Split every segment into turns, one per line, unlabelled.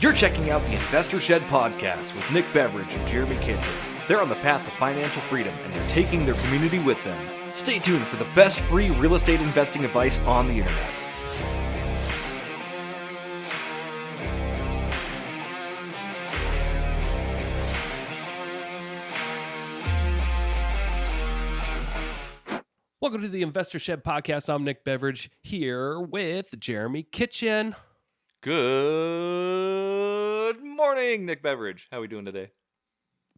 You're checking out the Investor Shed podcast with Nick Beveridge and Jeremy Kitchen. They're on the path to financial freedom and they're taking their community with them. Stay tuned for the best free real estate investing advice on the internet.
Welcome to the Investor Shed podcast. I'm Nick Beveridge here with Jeremy Kitchen.
Good morning, Nick Beveridge. How are we doing today?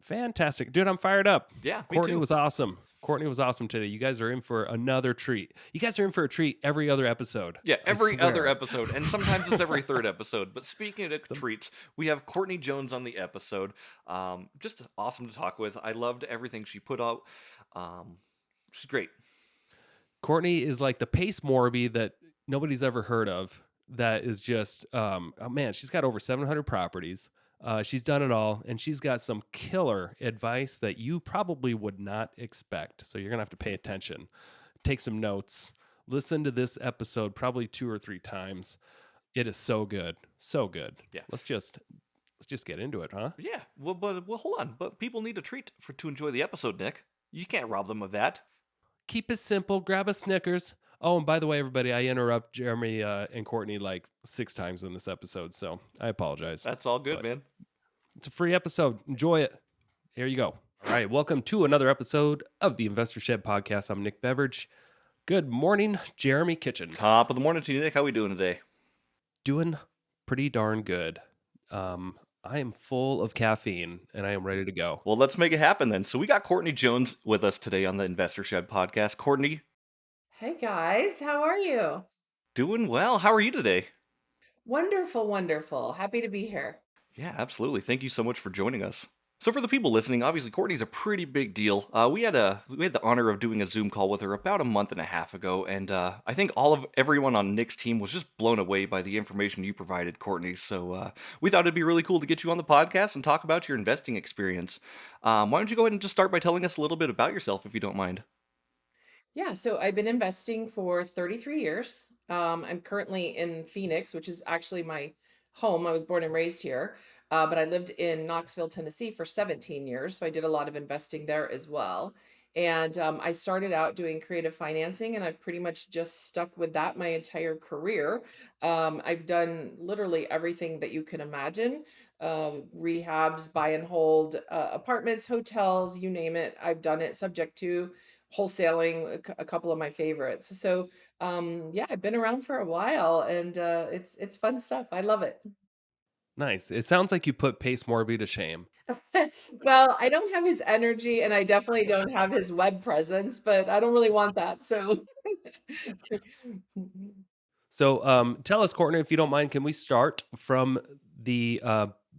Fantastic. Dude, I'm fired up.
Yeah, me
Courtney
too.
was awesome. Courtney was awesome today. You guys are in for another treat. You guys are in for a treat every other episode.
Yeah,
I
every
swear.
other episode, and sometimes it's every third episode. But speaking of treats, we have Cortney Jones on the episode. Just awesome to talk with. I loved everything she put out. She's great.
Courtney is like the Pace Morby that nobody's ever heard of. That is just, oh man, she's got over 700 properties. She's done it all, and she's got some killer advice that you probably would not expect. So you're going to have to pay attention. Take some notes. Listen to this episode probably 2 or 3 times. It is so good. So good.
Yeah.
Let's just get into it, huh?
Yeah, well, hold on. But people need a treat to enjoy the episode, Nick. You can't rob them of that.
Keep it simple. Grab a Snickers. Oh, and by the way, everybody, I interrupt Jeremy and Courtney like 6 times in this episode, so I apologize.
That's all good,
But
man.
it's a free episode. Enjoy it. Here you go. All right, welcome to another episode of the Investor Shed podcast. I'm Nick Beveridge. Good morning, Jeremy Kitchen.
Top of the morning to you, Nick. How we doing today?
Doing pretty darn good. I am full of caffeine, and I am ready to go.
Well, let's make it happen then. So we got Cortney Jones with us today on the Investor Shed podcast. Courtney,
Hey guys, how are you?
doing well. How are you today?
Wonderful, wonderful. Happy to be here.
Yeah, absolutely. Thank you so much for joining us. So for the people listening, obviously Courtney's a pretty big deal. We had the honor of doing a Zoom call with her about a month and a half ago, and I think everyone on Nick's team was just blown away by the information you provided, Courtney. So we thought it'd be really cool to get you on the podcast and talk about your investing experience. Why don't you go ahead and just start by telling us a little bit about yourself, if you don't mind?
Yeah, so I've been investing for 33 years. I'm currently in Phoenix, which is actually my home. I was born and raised here, but I lived in Knoxville, Tennessee for 17 years. So I did a lot of investing there as well. And I started out doing creative financing, and I've pretty much just stuck with that my entire career. I've done literally everything that you can imagine, rehabs, buy and hold, apartments, hotels, you name it. I've done it, subject to wholesaling, a couple of my favorites. So yeah, I've been around for a while, and it's fun stuff. I love it.
Nice. It sounds like you put Pace Morby to shame.
Well, I don't have his energy, and I definitely don't have his web presence, but I don't really want that. So
So tell us, Courtney, if you don't mind, can we start from the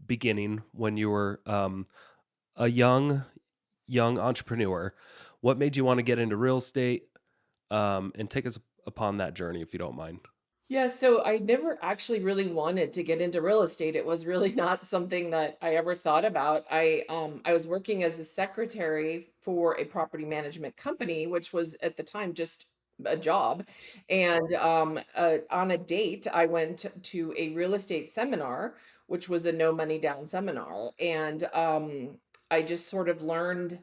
beginning when you were a young entrepreneur? What made you want to get into real estate? And take us upon that journey, if you don't mind.
Yeah, so I never actually really wanted to get into real estate. It was really not something that I ever thought about. I was working as a secretary for a property management company, which was at the time just a job. And on a date, I went to a real estate seminar, which was a no money down seminar. And I just sort of learned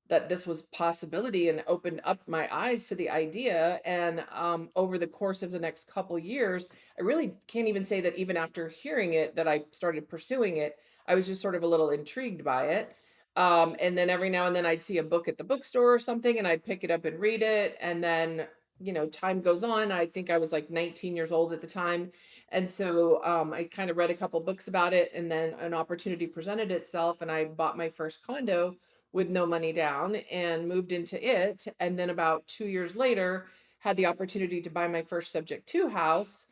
that this was possibility and opened up my eyes to the idea. And over the course of the next couple years, I really can't even say that even after hearing it, that I started pursuing it. I was just sort of a little intrigued by it. And then every now and then I'd see a book at the bookstore or something, and I'd pick it up and read it. And then, time goes on. I think I was like 19 years old at the time. And so I kind of read a couple books about it, and then an opportunity presented itself, and I bought my first condo with no money down and moved into it. And then about 2 years later, had the opportunity to buy my first subject to house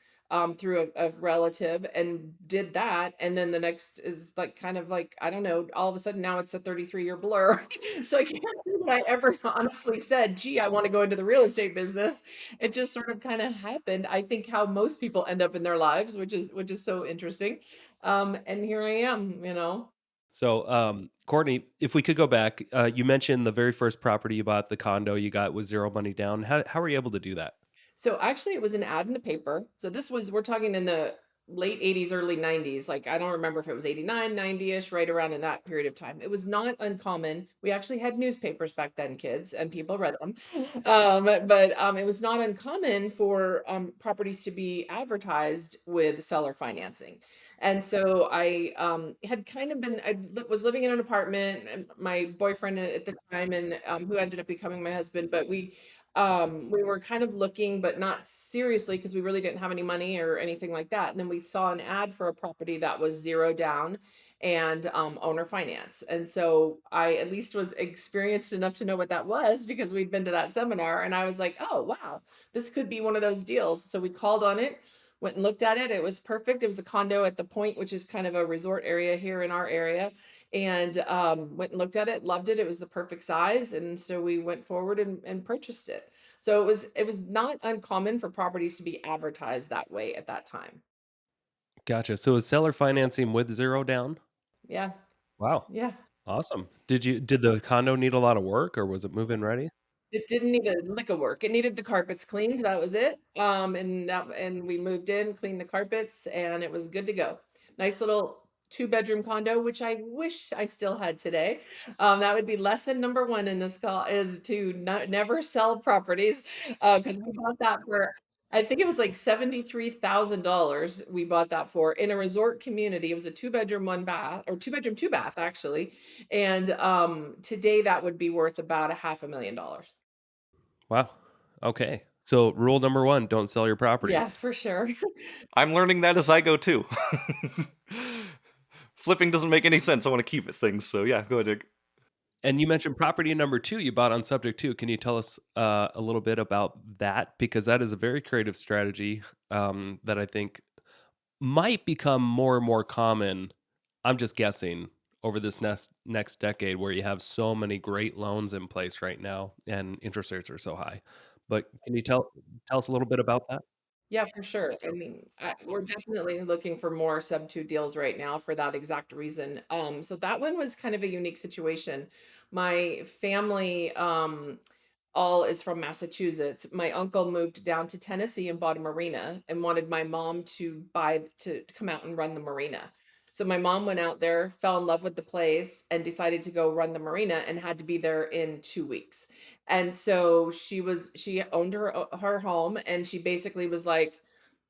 through a relative, and did that. And then the next is like kind of like, I don't know, all of a sudden now it's a 33-year blur. So I can't say that I ever honestly said, gee, I want to go into the real estate business. It just sort of kind of happened. I think how most people end up in their lives, which is so interesting. And here I am.
So, Courtney, if we could go back, you mentioned the very first property you bought, the condo you got with zero money down. How were you able to do that?
So actually it was an ad in the paper. So we're talking in the late 80s, early 90s. Like, I don't remember if it was 89, 90-ish, right around in that period of time. It was not uncommon. We actually had newspapers back then, kids, and people read them. But it was not uncommon for properties to be advertised with seller financing. And so I had kind of been, was living in an apartment, and my boyfriend at the time, and who ended up becoming my husband, but we were kind of looking, but not seriously, because we really didn't have any money or anything like that. And then we saw an ad for a property that was zero down and owner finance. And so I at least was experienced enough to know what that was, because we'd been to that seminar, and I was like, oh, wow, this could be one of those deals. So we called on it, went and looked at it. It was perfect. It was a condo at the Point, which is kind of a resort area here in our area, and went and looked at it, loved it. It was the perfect size, and so we went forward and purchased it. So it was not uncommon for properties to be advertised that way at that time.
Gotcha. So is seller financing with 0 down?
Yeah,
Wow,
yeah.
awesome. Did the condo need a lot of work, or was it move-in ready?
It didn't need a lick of work. It needed the carpets cleaned, that was it. And we moved in, cleaned the carpets, and it was good to go. Nice little two-bedroom condo, which I wish I still had today. That would be lesson number one in this call, is to never sell properties, because we bought that for, I think it was like $73,000 we bought that for, in a resort community. It was a two-bedroom, one bath, or two-bedroom, two bath, actually. And today that would be worth about a $500,000.
Wow. Okay. So rule number 1, don't sell your
Yeah,
properties.
for sure.
I'm learning that as I go too. Flipping doesn't make any sense. I want to keep it things. So yeah, go ahead, Dick.
And you mentioned property number 2 you bought on subject 2. Can you tell us, a little bit about that? Because that is a very creative strategy, that I think might become more and more common, I'm just guessing, over this next decade, where you have so many great loans in place right now and interest rates are so high. But can you tell us a little bit about that?
Yeah, for sure. I mean, we're definitely looking for more sub two deals right now for that exact reason. So that one was kind of a unique situation. My family, all is from Massachusetts. My uncle moved down to Tennessee and bought a marina and wanted my mom to come out and run the marina. So my mom went out there, fell in love with the place, and decided to go run the marina, and had to be there in 2 weeks. And so she owned her home, and she basically was like,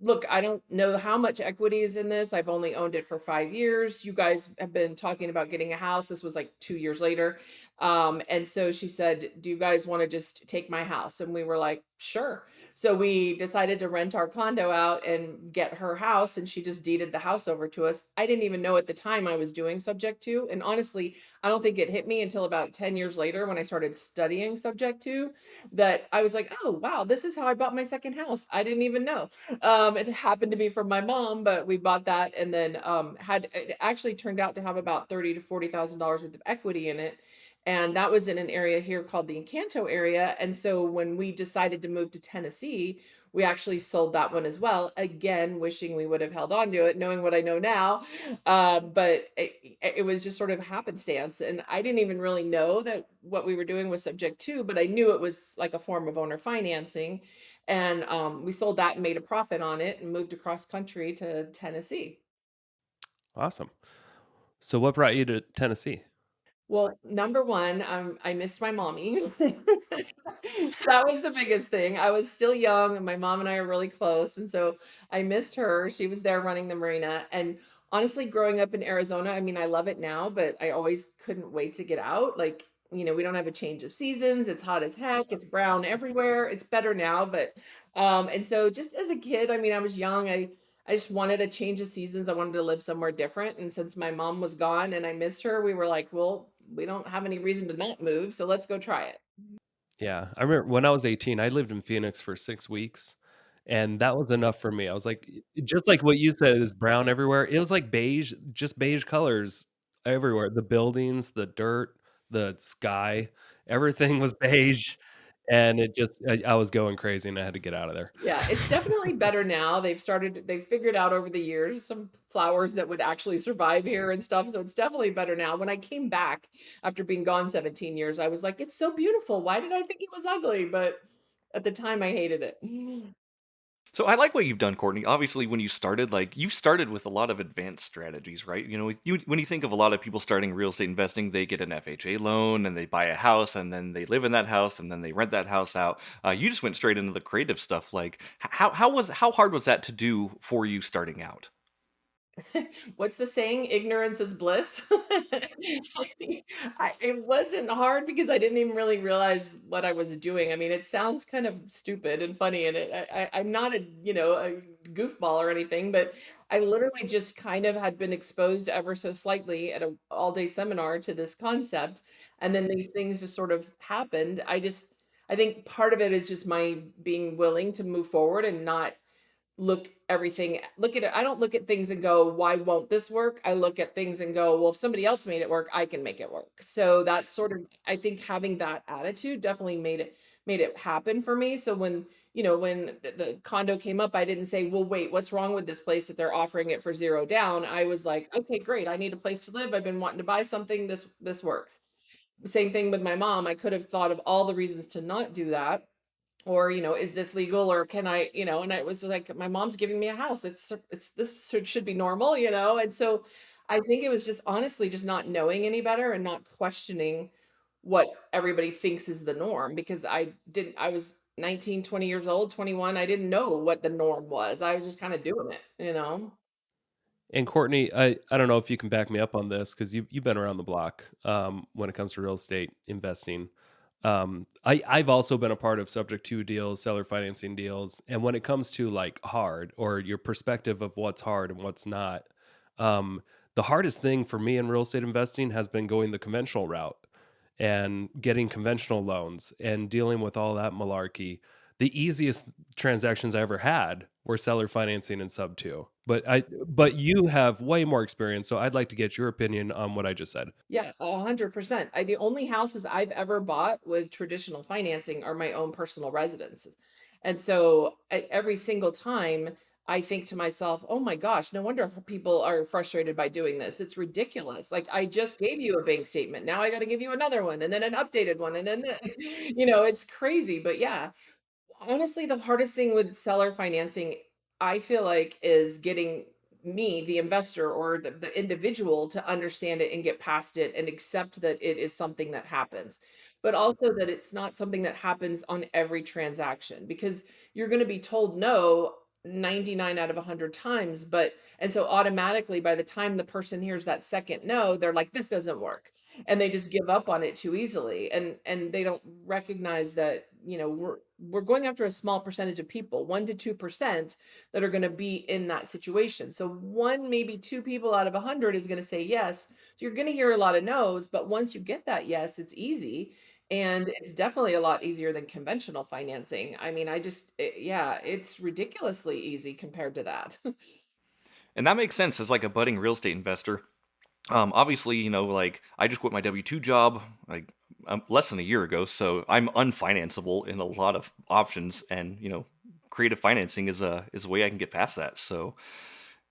look, I don't know how much equity is in this. I've only owned it for 5 years. You guys have been talking about getting a house. This was like 2 years later. And so she said, do you guys want to just take my house? And we were like, sure. So we decided to rent our condo out and get her house, and she just deeded the house over to us. I didn't even know at the time I was doing subject to. And honestly, I don't think it hit me until about 10 years later, when I started studying subject to, that I was like, oh, wow, this is how I bought my second house. I didn't even know. It happened to be from my mom, but we bought that, and then had it actually turned out to have about 30 to $40,000 worth of equity in it. And that was in an area here called the Encanto area. And so when we decided to move to Tennessee, we actually sold that one as well. Again, wishing we would have held on to it, knowing what I know now. But it was just sort of happenstance. And I didn't even really know that what we were doing was subject to, but I knew it was like a form of owner financing. And we sold that and made a profit on it, and moved across country to Tennessee.
Awesome. So what brought you to Tennessee?
Well, number one, I missed my mommy. That was the biggest thing. I was still young, and my mom and I are really close, and so I missed her. She was there running the marina, and honestly, growing up in Arizona, I mean, I love it now, but I always couldn't wait to get out. Like, we don't have a change of seasons. It's hot as heck. It's brown everywhere. It's better now, but and so just as a kid, I mean, I was young. I just wanted a change of seasons. I wanted to live somewhere different. And since my mom was gone and I missed her, we were like, well, we don't have any reason to not move, so let's go try it.
Yeah, I remember when I was 18, I lived in Phoenix for 6 weeks, and that was enough for me. I was like, just like what you said is brown everywhere. It was like beige, just beige colors everywhere. The buildings, the dirt, the sky, everything was beige, and I was going crazy, and I had to get out of there.
Yeah, it's definitely better now. They've figured out over the years some flowers that would actually survive here and stuff. So it's definitely better now. When I came back after being gone 17 years, I was like, it's so beautiful. Why did I think it was ugly? But at the time, I hated it.
So I like what you've done, Courtney. Obviously, when you started, like you've started with a lot of advanced strategies, right? When you think of a lot of people starting real estate investing, they get an FHA loan and they buy a house and then they live in that house and then they rent that house out. You just went straight into the creative stuff. Like, how hard was that to do for you starting out?
What's the saying? Ignorance is bliss. It wasn't hard because I didn't even really realize what I was doing. I mean, it sounds kind of stupid and funny, and I'm not a goofball or anything, but I literally just kind of had been exposed ever so slightly at a all day seminar to this concept, and then these things just sort of happened. I think part of it is just my being willing to move forward and not look at it. I don't look at things and go, why won't this work? I look at things and go, well, if somebody else made it work, I can make it work. So that's sort of, I think having that attitude definitely made it happen for me. So when the condo came up, I didn't say, well, wait, what's wrong with this place that they're offering it for zero down? I was like, okay, great. I need a place to live. I've been wanting to buy something. This works. Same thing with my mom. I could have thought of all the reasons to not do that, or is this legal, or can I, and I was like, my mom's giving me a house, it's this should be normal, and so I think it was just honestly just not knowing any better and not questioning what everybody thinks is the norm, because I was 19, 20 years old, 21. I didn't know what the norm was. I was just kind of doing it.
And Courtney, I don't know if you can back me up on this because you've been around the block when it comes to real estate investing. I've also been a part of subject to deals, seller financing deals, and when it comes to like hard or your perspective of what's hard and what's not, um, the hardest thing for me in real estate investing has been going the conventional route and getting conventional loans and dealing with all that malarkey. The easiest transactions I ever had were seller financing and sub two. But you have way more experience, so I'd like to get your opinion on what I just said.
Yeah, 100%. The only houses I've ever bought with traditional financing are my own personal residences. And so every single time I think to myself, oh my gosh, no wonder people are frustrated by doing this. It's ridiculous. Like, I just gave you a bank statement. Now I got to give you another one, and then an updated one. And then, it's crazy. But yeah, honestly, the hardest thing with seller financing, I feel like, is getting me, the investor or the individual, to understand it and get past it and accept that it is something that happens, but also that it's not something that happens on every transaction, because you're going to be told no 99 out of 100 times. And so automatically, by the time the person hears that second no, they're like, this doesn't work, and they just give up on it too easily, and they don't recognize that we're going after a small percentage of people, 1 to 2%, that are going to be in that situation. So one, maybe two people out of 100 is going to say yes. So you're going to hear a lot of no's, but once you get that yes, it's easy. And it's definitely a lot easier than conventional financing. I mean, yeah, it's ridiculously easy compared to that.
And that makes sense as like a budding real estate investor. Obviously, like I just quit my W-2 job like less than a year ago, so I'm unfinanceable in a lot of options, and creative financing is a way I can get past that. So,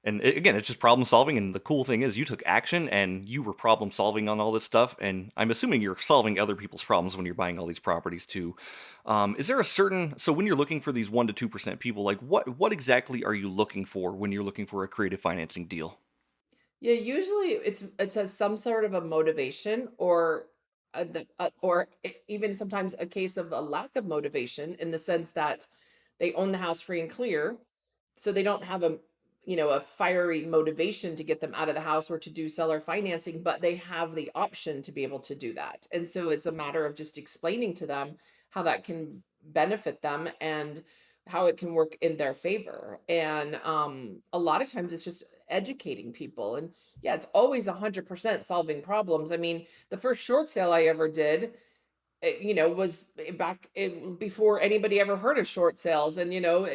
and again, it's just problem solving, and the cool thing is you took action and you were problem solving on all this stuff, and I'm assuming you're solving other people's problems when you're buying all these properties too. Is there a certain so when you're looking for these 1 to 2% people, like what exactly are you looking for when you're looking for a creative financing deal?
Yeah, usually it's a some sort of a motivation, or even sometimes a case of a lack of motivation, in the sense that they own the house free and clear, so they don't have a fiery motivation to get them out of the house or to do seller financing, but they have the option to be able to do that. And so it's a matter of just explaining to them how that can benefit them and how it can work in their favor. And a lot of times it's just educating people. And yeah, it's always 100% solving problems. I mean, the first short sale I ever did, was back before anybody ever heard of short sales. And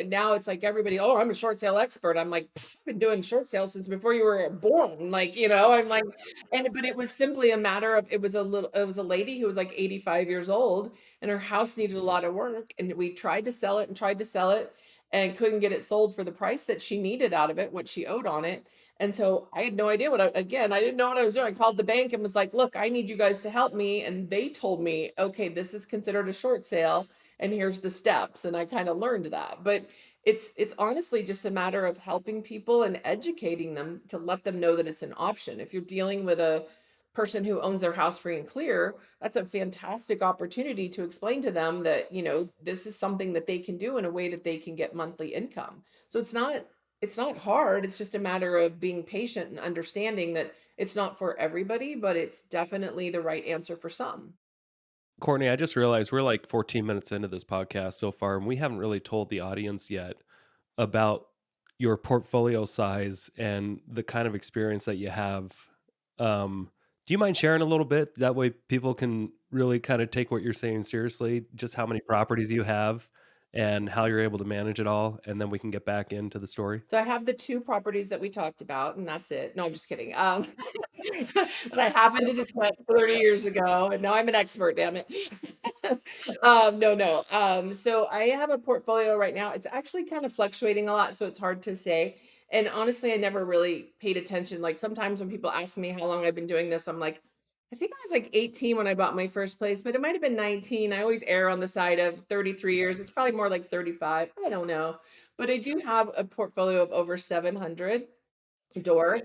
now it's like everybody, oh, I'm a short sale expert. I'm like, "Pff, I've been doing short sales since before you were born." Like, I'm like, but it was simply a matter of, it was a lady who was like 85 years old, and her house needed a lot of work. And we tried to sell it and tried to sell it and couldn't get it sold for the price that she needed out of it, what she owed on it. And so I had no idea again, I didn't know what I was doing. I called the bank and was like, look, I need you guys to help me. And they told me, okay, this is considered a short sale, and here's the steps. And I kind of learned that. But It's honestly just a matter of helping people and educating them to let them know that it's an option. If you're dealing with a person who owns their house free and clear, that's a fantastic opportunity to explain to them that, this is something that they can do in a way that they can get monthly income. So it's not hard. It's just a matter of being patient and understanding that it's not for everybody, but it's definitely the right answer for some.
Courtney, I just realized we're like 14 minutes into this podcast so far, and we haven't really told the audience yet about your portfolio size and the kind of experience that you have. Do you mind sharing a little bit? That way people can really kind of take what you're saying seriously, just how many properties you have and how you're able to manage it all. And then we can get back into the story.
So I have the 2 properties that we talked about, and that's it. No, I'm just kidding. That I happened to just get 30 years ago, and now I'm an expert, damn it. No, no. So I have a portfolio right now. It's actually kind of fluctuating a lot, so it's hard to say. And honestly, I never really paid attention. Like sometimes when people ask me how long I've been doing this, I'm like, I think I was like 18 when I bought my first place, but it might have been 19. I always err on the side of 33 years. It's probably more like 35. I don't know. But I do have a portfolio of over 700 doors.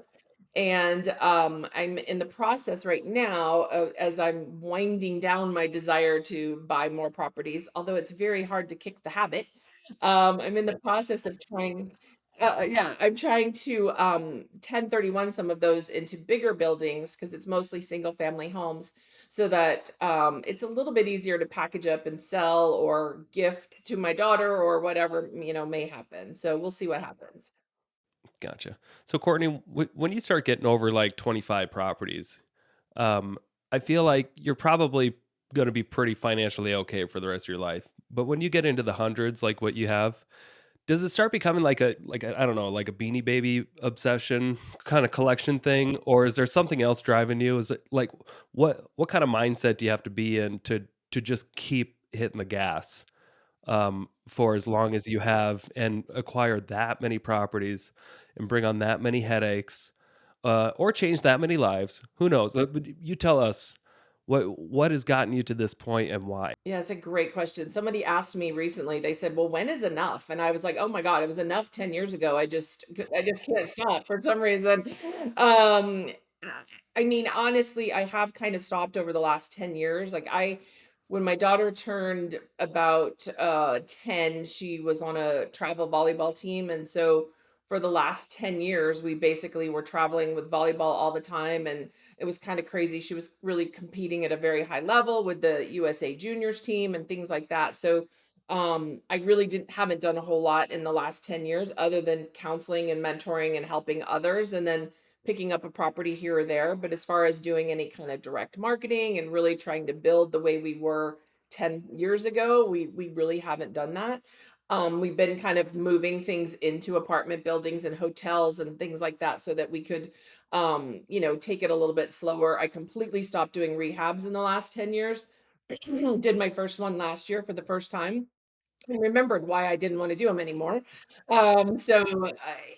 And I'm in the process right now as I'm winding down my desire to buy more properties, although it's very hard to kick the habit. I'm in the process of trying, yeah, I'm trying to 1031 some of those into bigger buildings because it's mostly single family homes so that it's a little bit easier to package up and sell or gift to my daughter or whatever, may happen. So we'll see what happens.
Gotcha. So, Courtney, when you start getting over like 25 properties, um, I feel like you're probably going to be pretty financially okay for the rest of your life. But when you get into the hundreds, like what you have, does it start becoming like a I don't know, like a Beanie Baby obsession kind of collection thing, or is there something else driving you? Is it like what kind of mindset do you have to be in to just keep hitting the gas for as long as you have and acquire that many properties and bring on that many headaches or change that many lives? Who knows? But you tell us what has gotten you to this point and why.
Yeah, it's a great question. Somebody asked me recently, they said, "Well, when is enough?" And I was like, "Oh my God, it was enough 10 years ago. I just can't stop for some reason." Um, I mean, honestly, I have kind of stopped over the last 10 years. When my daughter turned about 10, she was on a travel volleyball team. And so for the last 10 years, we basically were traveling with volleyball all the time. And it was kind of crazy. She was really competing at a very high level with the USA juniors team and things like that. So I really didn't haven't done a whole lot in the last 10 years other than counseling and mentoring and helping others and then picking up a property here or there. But as far as doing any kind of direct marketing and really trying to build the way we were 10 years ago, we really haven't done that. We've been kind of moving things into apartment buildings and hotels and things like that so that we could take it a little bit slower. I completely stopped doing rehabs in the last 10 years. Did my first one last year for the first time and remembered why I didn't want to do them anymore. So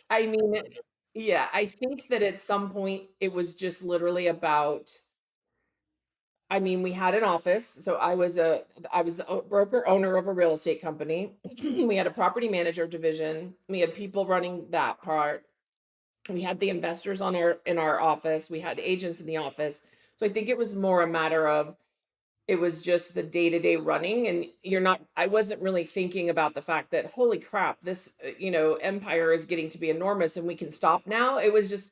I mean, yeah, I think that at some point it was just literally about, I mean, we had an office. So I was the broker owner of a real estate company. We had a property manager division. We had people running that part. We had the investors on our in our office. We had agents in the office. So I think it was more a matter of it was just the day-to-day running and I wasn't really thinking about the fact that holy crap, this empire is getting to be enormous and we can stop now. It was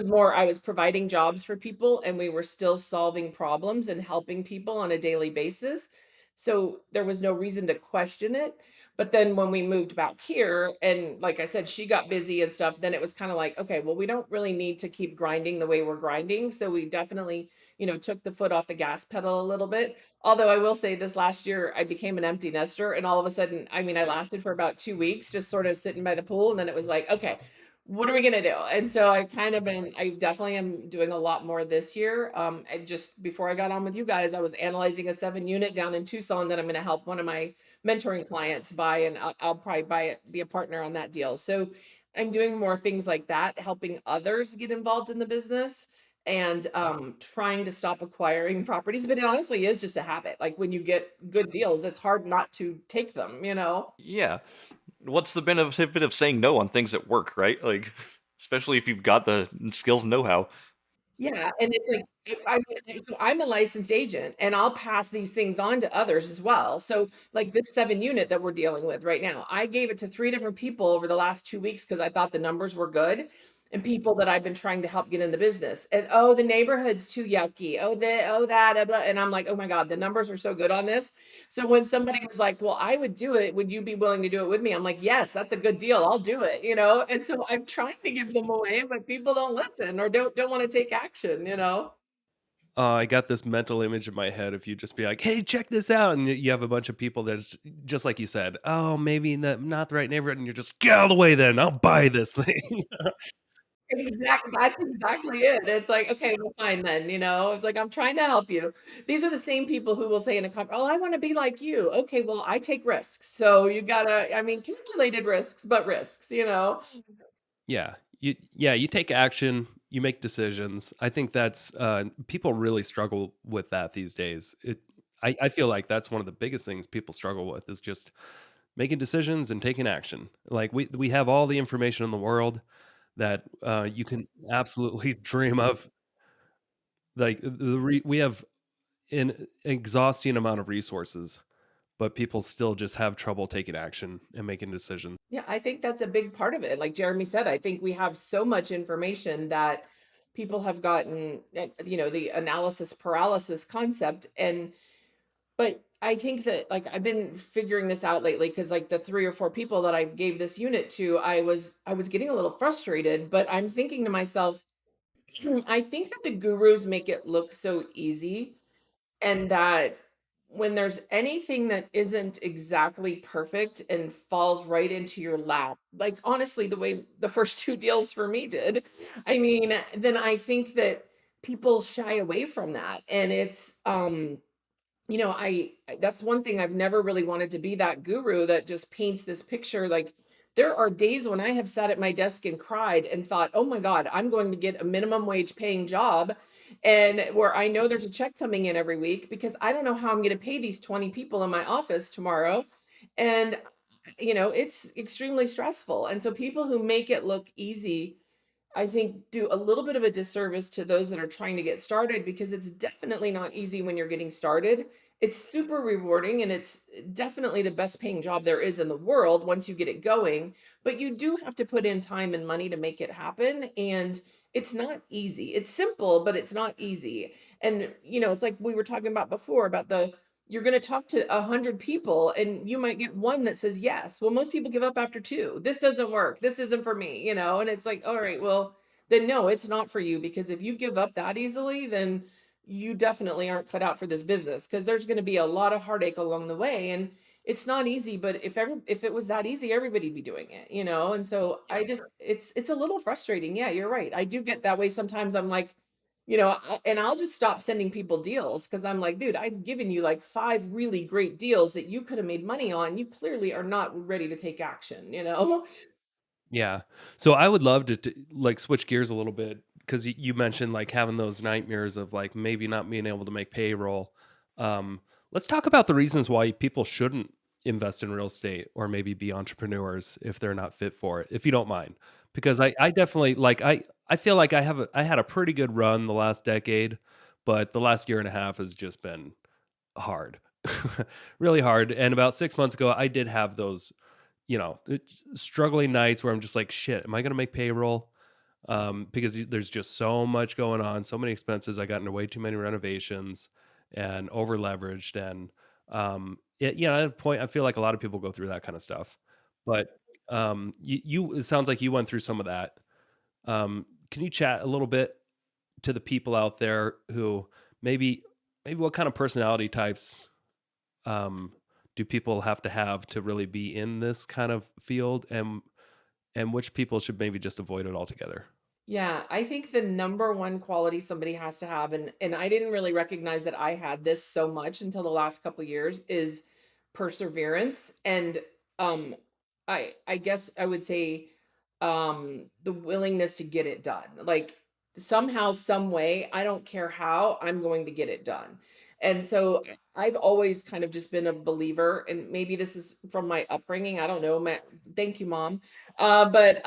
more I was providing jobs for people and we were still solving problems and helping people on a daily basis. So there was no reason to question it. But then when we moved back here and like I said, she got busy and stuff, then it was kind of like, okay, well, we don't really need to keep grinding the way we're grinding. So we definitely took the foot off the gas pedal a little bit. Although I will say this last year, I became an empty nester, and all of a sudden, I mean, I lasted for about 2 weeks, just sort of sitting by the pool, and then it was like, okay, what are we gonna do? And so I definitely am doing a lot more this year. And just before I got on with you guys, I was analyzing a 7 unit down in Tucson that I'm going to help one of my mentoring clients buy, and I'll probably buy it, be a partner on that deal. So I'm doing more things like that, helping others get involved in the business and trying to stop acquiring properties. But it honestly is just a habit. Like when you get good deals, it's hard not to take them.
Yeah. what's the benefit of saying no on things at work, right? Like, especially if you've got the skills and know-how.
Yeah, and it's like, if I'm a licensed agent, and I'll pass these things on to others as well. So, like this 7 unit that we're dealing with right now, I gave it to 3 different people over the last 2 weeks because I thought the numbers were good, and people that I've been trying to help get in the business. And, "Oh, the neighborhood's too yucky. Oh, that, blah," and I'm like, "Oh my god, the numbers are so good on this." So when somebody was like, "Well, I would do it. Would you be willing to do it with me?" I'm like, "Yes, that's a good deal. I'll do it," you know? And so I'm trying to give them away, but people don't listen or don't want to take action, you know?
I got this mental image in my head if you just be like, "Hey, check this out," and you have a bunch of people that's just like you said, "Oh, maybe in the not the right neighborhood," and you're just, "Get out of the way then, I'll buy this thing."
Exactly. That's exactly it. It's like, okay, well, fine then, you know? It's like, I'm trying to help you. These are the same people who will say in a oh, I want to be like you. Okay, well, I take risks. So you gotta, I mean, calculated risks, but risks, you know?
You take action, you make decisions. I think that's people really struggle with that these days. I feel like that's one of the biggest things people struggle with is just making decisions and taking action. Like we have all the information in the world that you can absolutely dream of. Like we have an exhausting amount of resources, but people still just have trouble taking action and making decisions.
Yeah, I think that's a big part of it. Like Jeremy said, I think we have so much information that people have gotten, you know, the analysis paralysis concept. And, but I think that like I've been figuring this out lately because like the 3 or 4 people that I gave this unit to, I was getting a little frustrated, but I'm thinking to myself, I think that the gurus make it look so easy, and that when there's anything that isn't exactly perfect and falls right into your lap, like honestly, the way the first 2 deals for me did, I mean, then I think that people shy away from that. And it's, you know, that's one thing I've never really wanted to be that guru that just paints this picture. Like there are days when I have sat at my desk and cried and thought, "Oh my god, I'm going to get a minimum wage paying job," and where I know there's a check coming in every week because I don't know how I'm going to pay these 20 people in my office tomorrow. And you know, it's extremely stressful. And so people who make it look easy, I think, do a little bit of a disservice to those that are trying to get started because it's definitely not easy when you're getting started. It's super rewarding and it's definitely the best paying job there is in the world once you get it going. But you do have to put in time and money to make it happen. And it's not easy. It's simple, but it's not easy. And, you know, it's like we were talking about before about you're going to talk to 100 people and you might get one that says yes. Well, most people give up after two. This doesn't work. This isn't for me, you know? And it's like, all right, well, then no, it's not for you because if you give up that easily, then you definitely aren't cut out for this business because there's going to be a lot of heartache along the way. And it's not easy, but if it was that easy, everybody'd be doing it, you know? And so I just, it's a little frustrating. Yeah, you're right. I do get that way. Sometimes I'm like, you know, and I'll just stop sending people deals because I'm like, dude, I've given you like 5 really great deals that you could have made money on. You clearly are not ready to take action, you know?
Yeah. So I would love to like switch gears a little bit because you mentioned like having those nightmares of like maybe not being able to make payroll. Um, let's talk about the reasons why people shouldn't invest in real estate or maybe be entrepreneurs if they're not fit for it, if you don't mind. Because I definitely like I feel like I had a pretty good run the last decade, but the last year and a half has just been hard. Really hard. And about 6 months ago, I did have those struggling nights where I'm just like, shit, am I going to make payroll? Because there's just so much going on, so many expenses. I got into way too many renovations and over leveraged. And, at a point, I feel like a lot of people go through that kind of stuff. But it sounds like you went through some of that. Can you chat a little bit to the people out there who maybe what kind of personality types um, do people have to really be in this kind of field, and which people should maybe just avoid it altogether?
Yeah, I think the number one quality somebody has to have, and I didn't really recognize that I had this so much until the last couple years, is perseverance. And um I guess I would say the willingness to get it done. Like somehow, some way, I don't care how, I'm going to get it done. And so I've always kind of just been a believer, and maybe this is from my upbringing. I don't know. Thank you, mom. But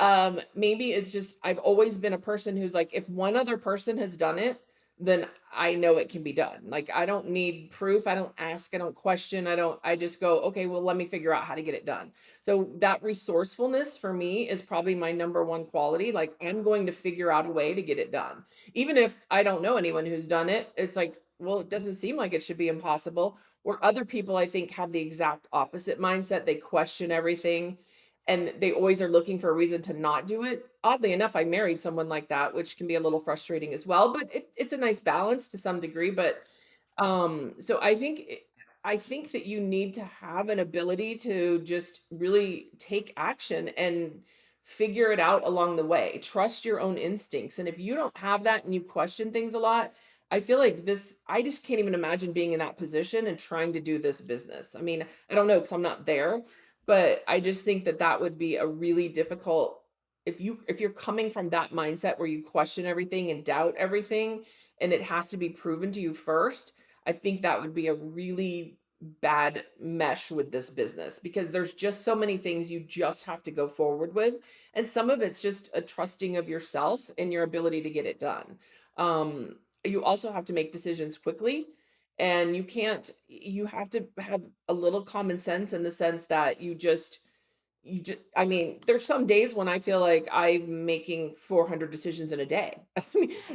maybe it's just I've always been a person who's like, if one other person has done it, then I know it can be done. Like I don't need proof. I don't ask. I don't question. I don't. I just go, okay, well, let me figure out how to get it done. So that resourcefulness for me is probably my number one quality. Like I'm going to figure out a way to get it done. Even if I don't know anyone who's done it, it's like, well, it doesn't seem like it should be impossible. Where other people, I think, have the exact opposite mindset. They question everything and they always are looking for a reason to not do it. Oddly enough, I married someone like that, which can be a little frustrating as well, but it's a nice balance to some degree. But so I think that you need to have an ability to just really take action and figure it out along the way. Trust your own instincts. And if you don't have that and you question things a lot, I feel like I just can't even imagine being in that position and trying to do this business. I mean, I don't know because I'm not there, but I just think that that would be a really difficult if you're coming from that mindset where you question everything and doubt everything and it has to be proven to you first. I think that would be a really bad mesh with this business because there's just so many things you just have to go forward with. And some of it's just a trusting of yourself and your ability to get it done. You also have to make decisions quickly. And you have to have a little common sense in the sense that I mean, there's some days when I feel like I'm making 400 decisions in a day.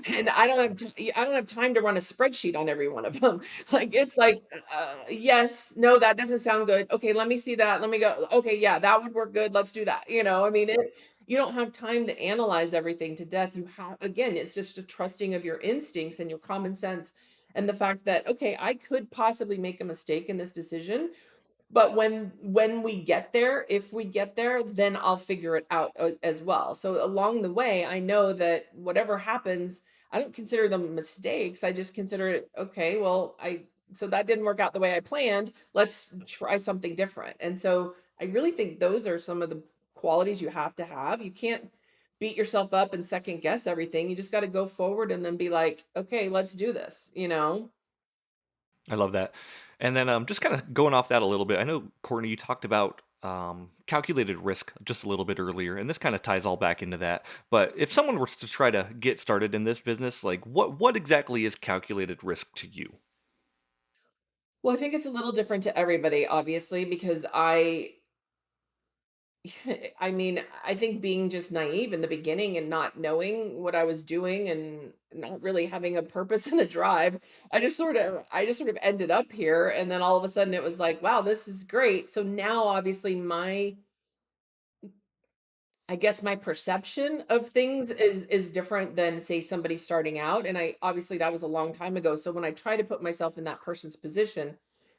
And I don't have time to run a spreadsheet on every one of them. Like it's like yes, no, that doesn't sound good. Okay, let me see that. Let me go. Okay, yeah, that would work good. Let's do that. I mean, you don't have time to analyze everything to death. You have again, it's just a trusting of your instincts and your common sense and the fact that okay, I could possibly make a mistake in this decision, but when we get there, if we get there, then I'll figure it out as well. So along the way, I know that whatever happens, I don't consider them mistakes. I just consider it, okay, well, I so that didn't work out the way I planned. Let's try something different. And so I really think those are some of the qualities you have to have. You can't beat yourself up and second guess everything. You just got to go forward and then be like, okay, let's do this.
I love that. And then just kind of going off that a little bit, I know, Courtney, you talked about calculated risk just a little bit earlier, and this kind of ties all back into that. But if someone were to try to get started in this business, like what exactly is calculated risk to you?
Well, I think it's a little different to everybody, obviously, because I mean, I think being just naive in the beginning and not knowing what I was doing and not really having a purpose and a drive, I just sort of ended up here and then all of a sudden it was like, wow, this is great. So now obviously I guess my perception of things is different than say somebody starting out, and I obviously that was a long time ago. So when I try to put myself in that person's position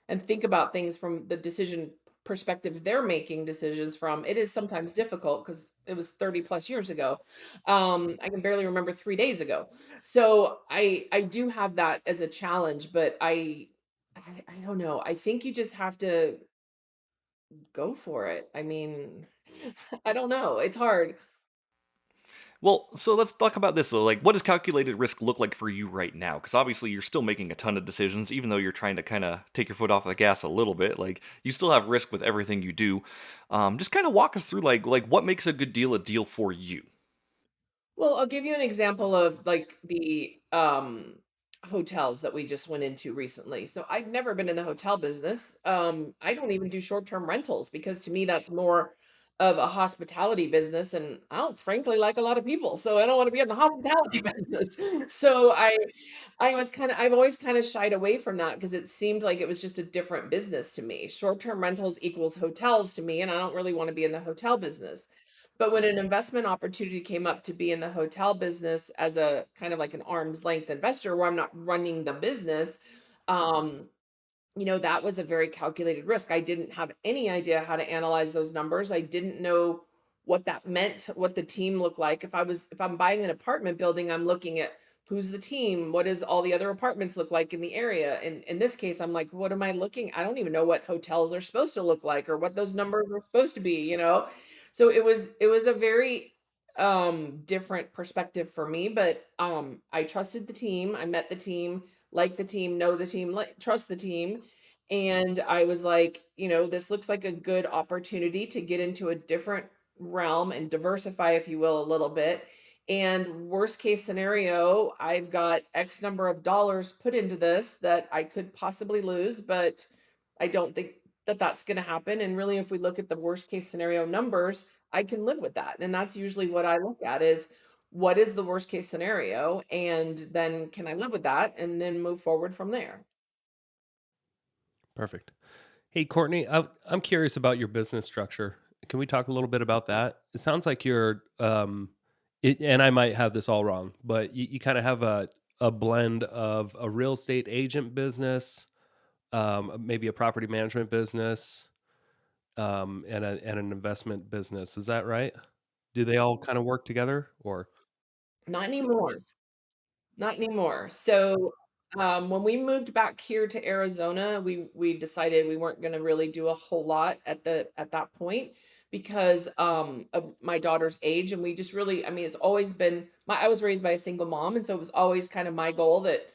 and think about things from the decision perspective they're making decisions from, it is sometimes difficult because it was 30 plus years ago. I can barely remember 3 days ago. So I do have that as a challenge, but I don't know. I think you just have to go for it. I mean, I don't know. It's hard.
Well, so let's talk about this though. Like, what does calculated risk look like for you right now? Because obviously, you're still making a ton of decisions, even though you're trying to kind of take your foot off the gas a little bit. Like, you still have risk with everything you do. Just kind of walk us through, like what makes a good deal a deal for you.
Well, I'll give you an example of like the hotels that we just went into recently. So I've never been in the hotel business. I don't even do short-term rentals because to me that's more of a hospitality business and I don't frankly like a lot of people. So I don't want to be in the hospitality business. So I've always kind of shied away from that because it seemed like it was just a different business to me. Short-term rentals equals hotels to me, and I don't really want to be in the hotel business. But when an investment opportunity came up to be in the hotel business as a kind of like an arm's length investor where I'm not running the business, um, that was a very calculated risk. I didn't have any idea how to analyze those numbers. I didn't know what that meant, what the team looked like. If I'm buying an apartment building, I'm looking at who's the team, what does all the other apartments look like in the area. And in this case, I'm like, what am I looking? I don't even know what hotels are supposed to look like or what those numbers are supposed to be. So it was a very different perspective for me, but I trusted the team. I met the team, like the team, know the team, like trust the team. And I was like, this looks like a good opportunity to get into a different realm and diversify, if you will, a little bit. And worst case scenario, I've got X number of dollars put into this that I could possibly lose, but I don't think that that's going to happen. And really, if we look at the worst case scenario numbers, I can live with that. And that's usually what I look at is what is the worst case scenario? And then can I live with that? And then move forward from there.
Perfect. Hey, Courtney, I'm curious about your business structure. Can we talk a little bit about that? It sounds like and I might have this all wrong, but you kind of have a blend of a real estate agent business, maybe a property management business, and an investment business. Is that right? Do they all kind of work together, or?
Not anymore. Not anymore. So, when we moved back here to Arizona, we decided we weren't going to really do a whole lot at that point because of my daughter's age, and we just really, I mean, it's always been I was raised by a single mom, and so it was always kind of my goal that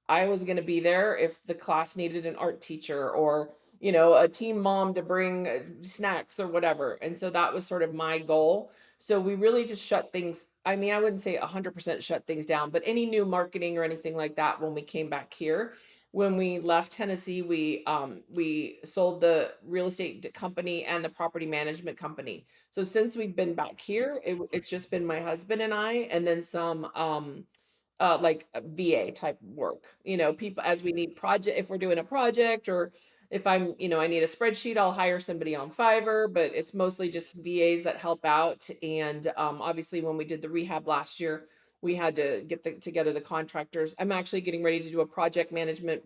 I was going to be there if the class needed an art teacher or a team mom to bring snacks or whatever. And so that was sort of my goal. So we really just shut things. I mean, I wouldn't say 100% shut things down, but any new marketing or anything like that when we came back here. When we left Tennessee, we sold the real estate company and the property management company. So since we've been back here, it's just been my husband and I, and then some like a VA type work. People as we need project if we're doing a project or if I need a spreadsheet, I'll hire somebody on Fiverr, but it's mostly just VAs that help out. And obviously, when we did the rehab last year, we had to get together the contractors. I'm actually getting ready to do a project management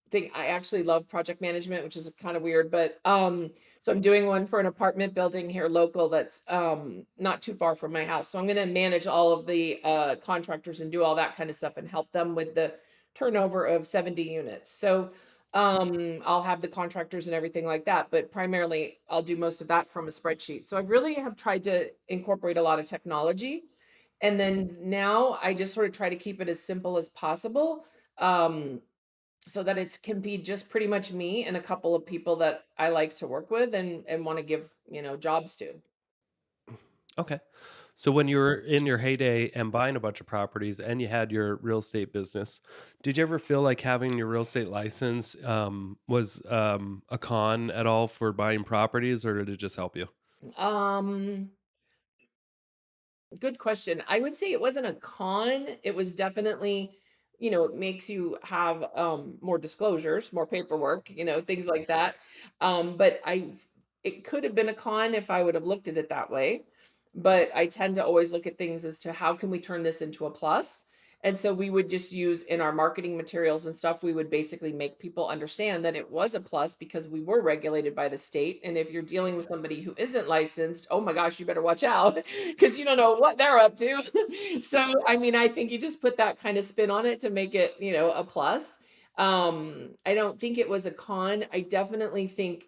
thing. I actually love project management, which is kind of weird, but so I'm doing one for an apartment building here local that's not too far from my house. So I'm going to manage all of the contractors and do all that kind of stuff and help them with the turnover of 70 units. So I'll have the contractors and everything like that, but primarily I'll do most of that from a spreadsheet. So I really have tried to incorporate a lot of technology. And then now I just sort of try to keep it as simple as possible. So that it can be just pretty much me and a couple of people that I like to work with and want to give, jobs to.
Okay. So when you were in your heyday and buying a bunch of properties and you had your real estate business, did you ever feel like having your real estate license was a con at all for buying properties, or did it just help you?
Um, Good question. I would say it wasn't a con. It was definitely, it makes you have more disclosures, more paperwork, things like that. But it could have been a con if I would have looked at it that way. But I tend to always look at things as to how can we turn this into a plus. And so we would just use in our marketing materials and stuff, we would basically make people understand that it was a plus because we were regulated by the state. And if you're dealing with somebody who isn't licensed, oh my gosh, you better watch out because you don't know what they're up to. So, I mean, I think you just put that kind of spin on it to make it, a plus. I don't think it was a con. I definitely think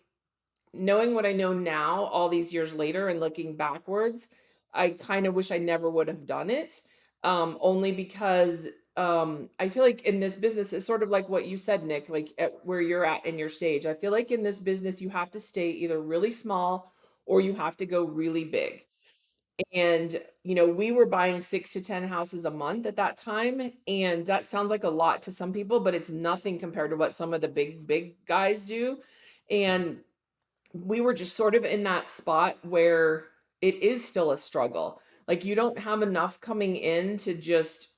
knowing what I know now, all these years later and looking backwards, I kind of wish I never would have done it. Only because I feel like in this business, it's sort of like what you said, Nick, like at where you're at in your stage. I feel like in this business, you have to stay either really small or you have to go really big. And, we were buying 6 to 10 houses a month at that time. And that sounds like a lot to some people, but it's nothing compared to what some of the big guys do. And we were just sort of in that spot where it is still a struggle. Like you don't have enough coming in to just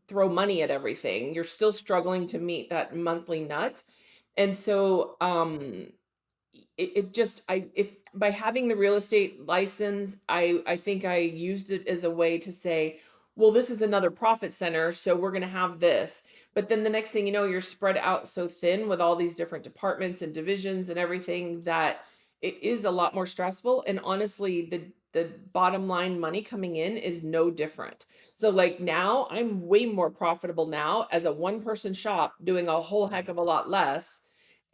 throw money at everything. You're still struggling to meet that monthly nut. And so it just I if by having the real estate license, I think I used it as a way to say, well, this is another profit center, so we're going to have this. But then the next thing you know, you're spread out so thin with all these different departments and divisions and everything that it is a lot more stressful. And honestly, the bottom line money coming in is no different. So like now I'm way more profitable now as a one person shop doing a whole heck of a lot less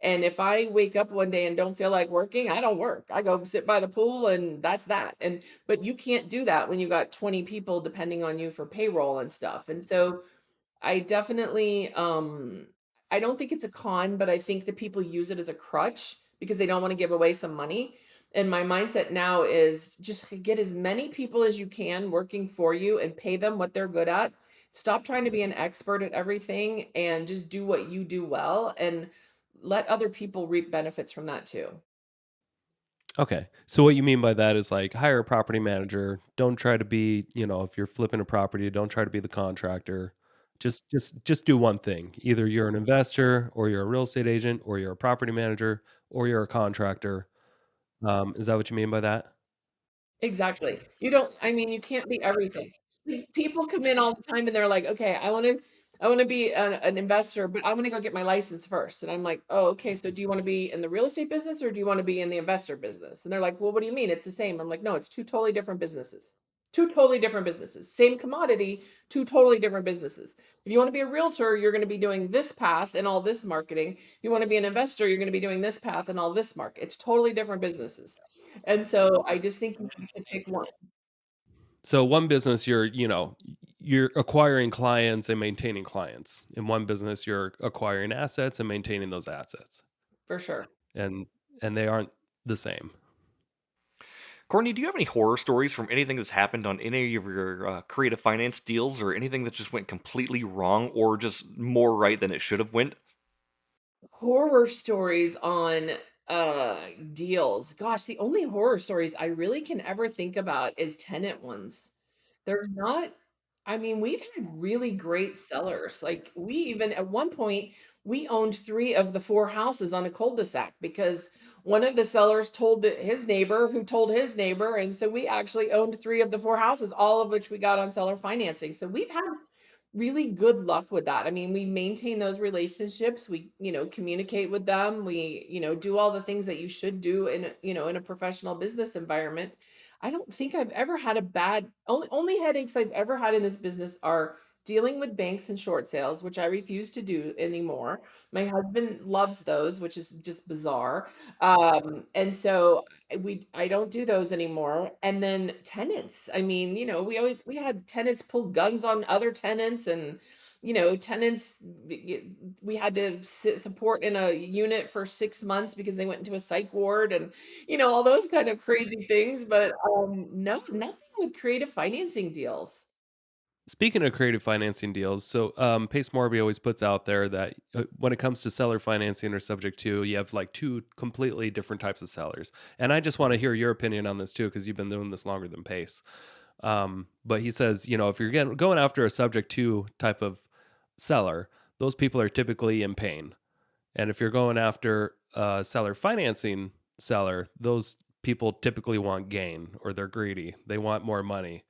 And if I wake up one day and don't feel like working, I don't work. I go sit by the pool and that's that. And but you can't do that when you got 20 people depending on you for payroll and stuff. And so I definitely I don't think it's a con, but I think that people use it as a crutch because they don't want to give away some money. And my mindset now is just get as many people as you can working for you and pay them what they're good at. Stop trying to be an expert at everything and just do what you do well and let other people reap benefits from that too.
Okay. So what you mean by that is like hire a property manager. Don't try to be, if you're flipping a property, don't try to be the contractor. Just do one thing. Either you're an investor or you're a real estate agent or you're a property manager or you're a contractor. Is that what you mean by that?
Exactly. You don't I mean, you can't be everything. People come in all the time and they're like, "Okay, I wanna be an investor, but I wanna go get my license first." And I'm like, "Oh, okay, so do you wanna be in the real estate business or do you wanna be in the investor business?" And they're like, "Well, what do you mean? It's the same." I'm like, "No, it's 2 totally different businesses. 2 totally different businesses. Same commodity, 2 totally different businesses. If you wanna be a realtor, you're gonna be doing this path and all this marketing. If you wanna be an investor, you're gonna be doing this path and all this market. It's totally different businesses." And so I just think you have to pick one.
So one business you're acquiring clients and maintaining clients. In one business you're acquiring assets and maintaining those assets.
For sure.
And and they aren't the same.
Courtney, do you have any horror stories from anything that's happened on any of your creative finance deals, or anything that just went completely wrong, or just more right than it should have went?
Horror stories on deals. Gosh, the only horror stories I really can ever think about is tenant ones. There's not I mean, we've had really great sellers. Like we even at one point we owned 3 of the 4 houses on a cul-de-sac because one of the sellers told his neighbor who told his neighbor, and so we actually owned 3 of the 4 houses, all of which we got on seller financing. So we've had really good luck with that. I mean, we maintain those relationships. We, communicate with them. We, do all the things that you should do in, in a professional business environment. I don't think I've ever had a bad only headaches I've ever had in this business are dealing with banks and short sales, which I refuse to do anymore. My husband loves those, which is just bizarre. And so I don't do those anymore. And then tenants. I mean, we had tenants pull guns on other tenants and tenants we had to support in a unit for 6 months because they went into a psych ward and all those kind of crazy things. But no, nothing with creative financing deals.
Speaking of creative financing deals, so Pace Morby always puts out there that when it comes to seller financing or subject to, you have like two completely different types of sellers. And I just want to hear your opinion on this too, because you've been doing this longer than Pace. But he says, if you're going after a subject to type of seller, those people are typically in pain. And if you're going after a seller financing seller, those people typically want gain or they're greedy. They want more money.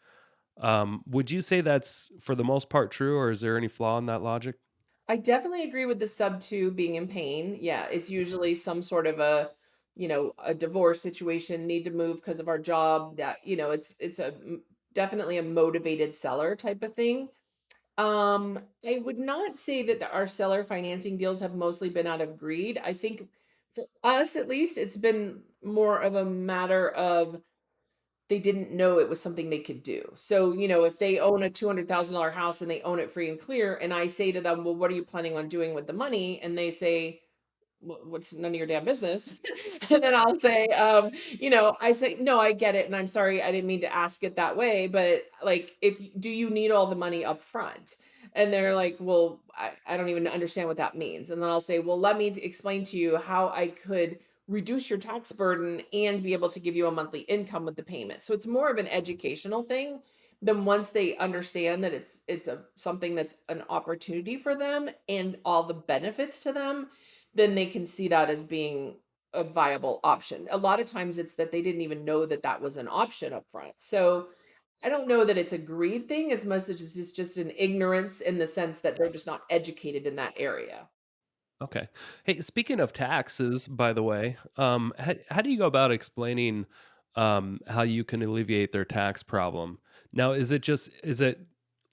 Would you say that's for the most part true, or is there any flaw in that logic?
I definitely agree with the sub two being in pain. Yeah, it's usually some sort of a divorce situation, need to move because of our job. That it's definitely a motivated seller type of thing. I would not say that our seller financing deals have mostly been out of greed. I think for us, at least, it's been more of a matter of they didn't know it was something they could do. So, if they own a $200,000 house and they own it free and clear, and I say to them, well, what are you planning on doing with the money? And they say, what's none of your damn business. And then I'll say, I say, no, I get it. And I'm sorry, I didn't mean to ask it that way. But like, do you need all the money up front? And they're like, well, I don't even understand what that means. And then I'll say, well, let me explain to you how I could reduce your tax burden and be able to give you a monthly income with the payment. So it's more of an educational thing than once they understand that it's a something that's an opportunity for them and all the benefits to them, then they can see that as being a viable option. A lot of times it's that they didn't even know that that was an option up front. So I don't know that it's a greed thing as much as it's just an ignorance in the sense that they're just not educated in that area.
Okay. Hey, speaking of taxes, by the way, how do you go about explaining how you can alleviate their tax problem? Now, is it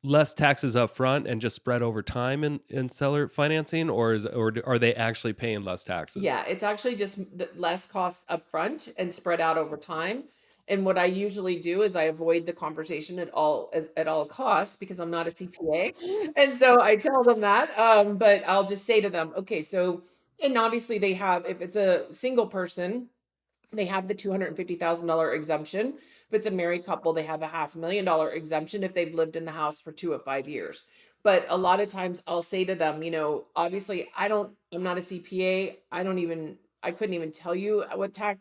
less taxes up front and just spread over time in seller financing, or are they actually paying less taxes?
Yeah, it's actually just less costs upfront and spread out over time. And what I usually do is I avoid the conversation at all costs because I'm not a CPA. And so I tell them that. But I'll just say to them, okay, so and obviously they have, if it's a single person, they have the $250,000 exemption. If it's a married couple, they have a $500,000 exemption if they've lived in the house for 2 of 5 years. But a lot of times I'll say to them, obviously I'm not a CPA. I couldn't even tell you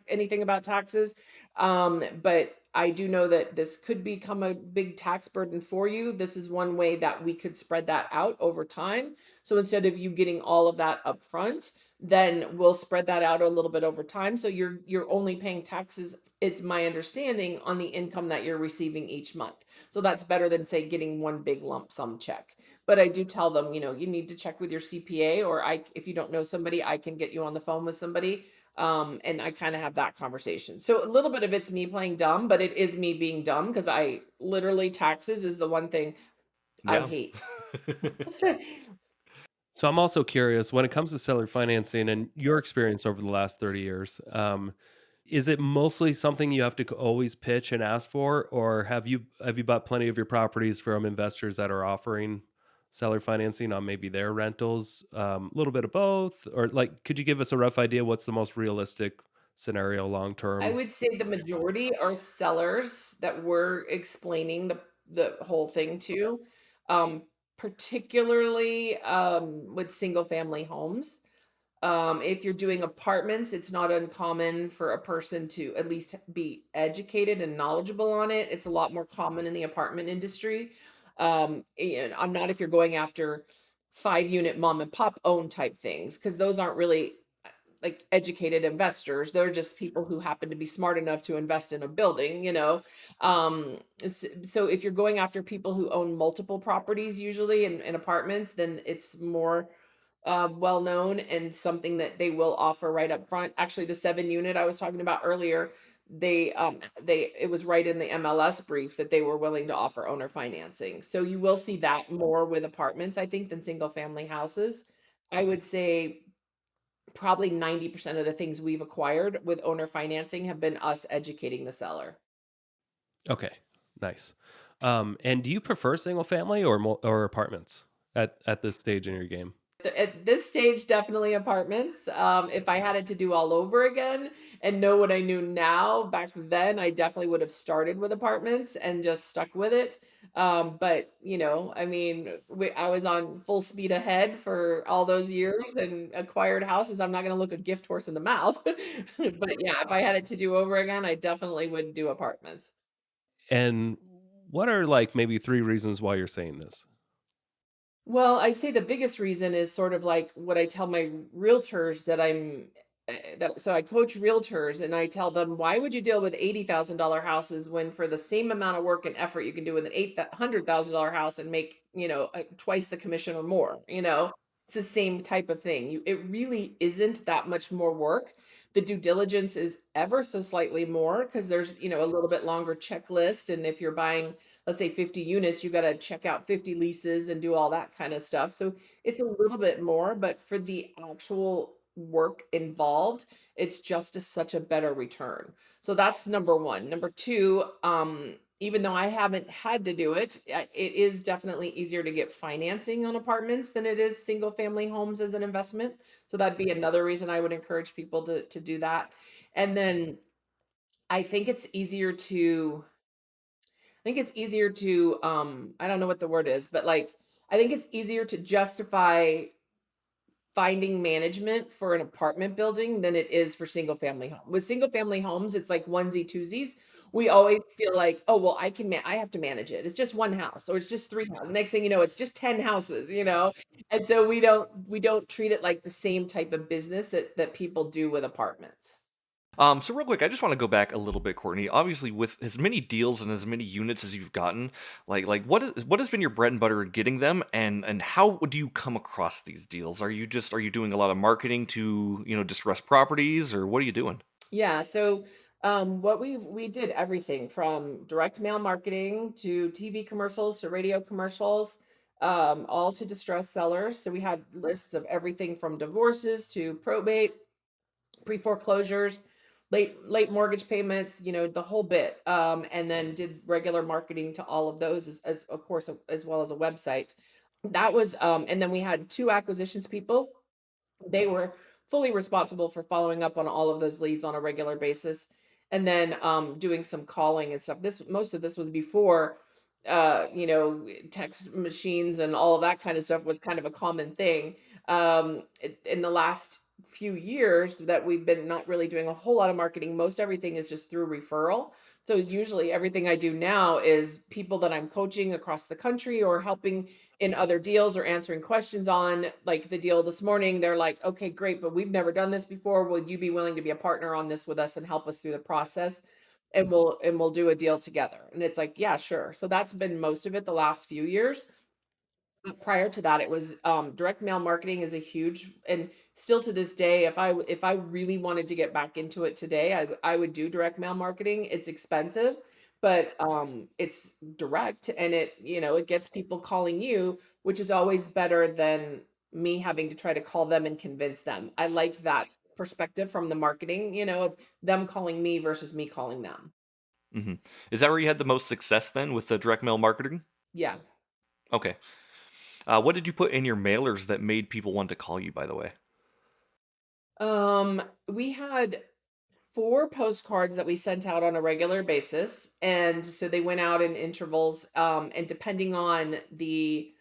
anything about taxes. But I do know that this could become a big tax burden for you. This is one way that we could spread that out over time. So instead of you getting all of that up front, then we'll spread that out a little bit over time. So you're only paying taxes, it's my understanding, on the income that you're receiving each month. So that's better than, say, getting one big lump sum check. But I do tell them, you need to check with your CPA, or if you don't know somebody, I can get you on the phone with somebody. And I kind of have that conversation. So a little bit of it's me playing dumb, but it is me being dumb because I literally, taxes is the one thing I
Yeah.
hate.
So I'm also curious when it comes to seller financing and your experience over the last 30 years. Is it mostly something you have to always pitch and ask for, or have you bought plenty of your properties from investors that are offering seller financing on maybe their rentals? A little bit of both, or like, could you give us a rough idea what's the most realistic scenario long
I
term?
would say the majority are sellers that we're explaining the whole thing to, um, particularly with single family homes. If you're doing apartments, it's not uncommon for a person to at least be educated and knowledgeable on it. It's a lot more common in the apartment industry. And I'm not if you're going after 5 unit mom and pop own type things, because those aren't really like educated investors. They're just people who happen to be smart enough to invest in a building. So if you're going after people who own multiple properties, usually in apartments, then it's more well known and something that they will offer right up front. Actually, the 7 unit I was talking about earlier, it was right in the MLS brief that they were willing to offer owner financing. So you will see that more with apartments, I think, than single family houses. I would say probably 90% of the things we've acquired with owner financing have been us educating the seller.
Okay, nice. And do you prefer single family or apartments at this stage in your game?
At this stage, definitely apartments. If I had it to do all over again and know what I knew now back then, I definitely would have started with apartments and just stuck with it. But I mean, I was on full speed ahead for all those years and acquired houses. I'm not going to look a gift horse in the mouth. But yeah, if I had it to do over again, I definitely would do apartments.
And what are like maybe three reasons why you're saying this?
Well, I'd say the biggest reason is sort of like what I tell my realtors that so I coach realtors and I tell them, why would you deal with $80,000 houses when for the same amount of work and effort you can do with an $800,000 house and make, twice the commission or more. It's the same type of thing. It really isn't that much more work. The due diligence is ever so slightly more because there's, a little bit longer checklist. And if you're buying, let's say, 50 units, you got to check out 50 leases and do all that kind of stuff. So it's a little bit more, but for the actual work involved, it's just such a better return. So that's number one. Number two, even though I haven't had to do it, it is definitely easier to get financing on apartments than it is single family homes as an investment. So that'd be another reason I would encourage people to do that. And then I think it's easier to I don't know what the word is, but like I think it's easier to justify finding management for an apartment building than it is for single family home. With single family homes, it's like onesie twosies. We always feel like, oh well, I have to manage it. It's just one house or it's just three houses. Next thing you know, it's just 10 houses. And so we don't treat it like the same type of business that people do with apartments.
So real quick, I just want to go back a little bit, Courtney. Obviously, with as many deals and as many units as you've gotten, like what has been your bread and butter in getting them, and how do you come across these deals? Are you doing a lot of marketing to distress properties, or what are you doing?
Yeah, so What we did everything from direct mail marketing to TV commercials to radio commercials, all to distressed sellers. So we had lists of everything from divorces to probate, pre-foreclosures, late mortgage payments, the whole bit. And then did regular marketing to all of those as of course as well as a website. That was and then we had two acquisitions people. They were fully responsible for following up on all of those leads on a regular basis, and then doing some calling and stuff. Most of this was before text machines and all of that kind of stuff was kind of a common thing. In the last few years that we've been not really doing a whole lot of marketing, most everything is just through referral. So usually everything I do now is people that I'm coaching across the country or helping in other deals or answering questions on. Like the deal this morning, they're like, okay, great, but we've never done this before. Would you be willing to be a partner on this with us and help us through the process? And we'll do a deal together. And it's like, yeah, sure. So that's been most of it the last few years. Prior to that, it was direct mail marketing is a huge, and still to this day, if I really wanted to get back into it today, I would do direct mail marketing. It's expensive, but it's direct, and it gets people calling you, which is always better than me having to try to call them and convince them. I like that perspective from the marketing, of them calling me versus me calling them.
Hmm. Is that where you had the most success then with the direct mail marketing?
Yeah.
Okay. What did you put in your mailers that made people want to call you, by the way?
We had four postcards that we sent out on a regular basis, and so they went out in intervals, and depending on the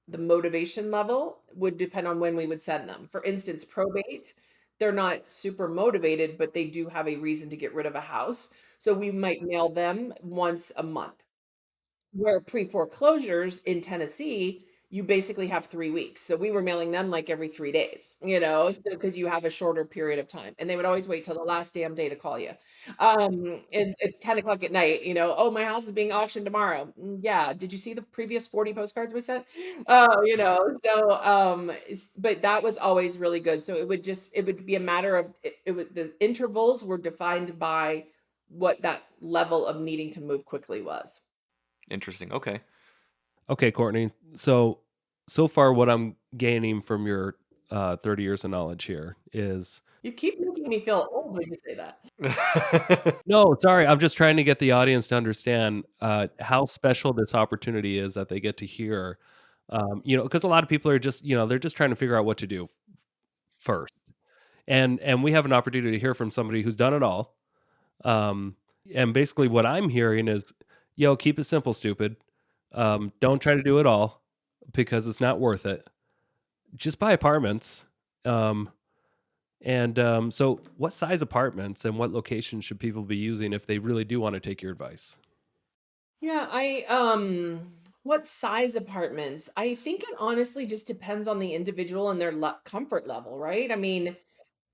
motivation level would depend on when we would send them. For instance, probate, they're not super motivated, but they do have a reason to get rid of a house. So we might mail them once a month. Where pre-foreclosures in Tennessee, you basically have 3 weeks. So we were mailing them like every 3 days, so because you have a shorter period of time. And they would always wait till the last damn day to call you. And at 10 o'clock at night, oh, my house is being auctioned tomorrow. Yeah. Did you see the previous 40 postcards we sent? Oh, so but that was always really good. So it would be a matter of the intervals were defined by what that level of needing to move quickly was.
Interesting. Okay.
Okay, Courtney. So far, what I'm gaining from your 30 years of knowledge here is
You keep making me feel old when you say that.
no, sorry. I'm just trying to get the audience to understand how special this opportunity is that they get to hear. Because a lot of people are just, they're just trying to figure out what to do first, and we have an opportunity to hear from somebody who's done it all. Um, and basically, what I'm hearing is, yo, keep it simple, stupid. Don't try to do it all because it's not worth it. Just buy apartments. So, what size apartments and what locations should people be using if they really do want to take your advice?
Yeah, what size apartments? I think it honestly just depends on the individual and their comfort level, right? I mean,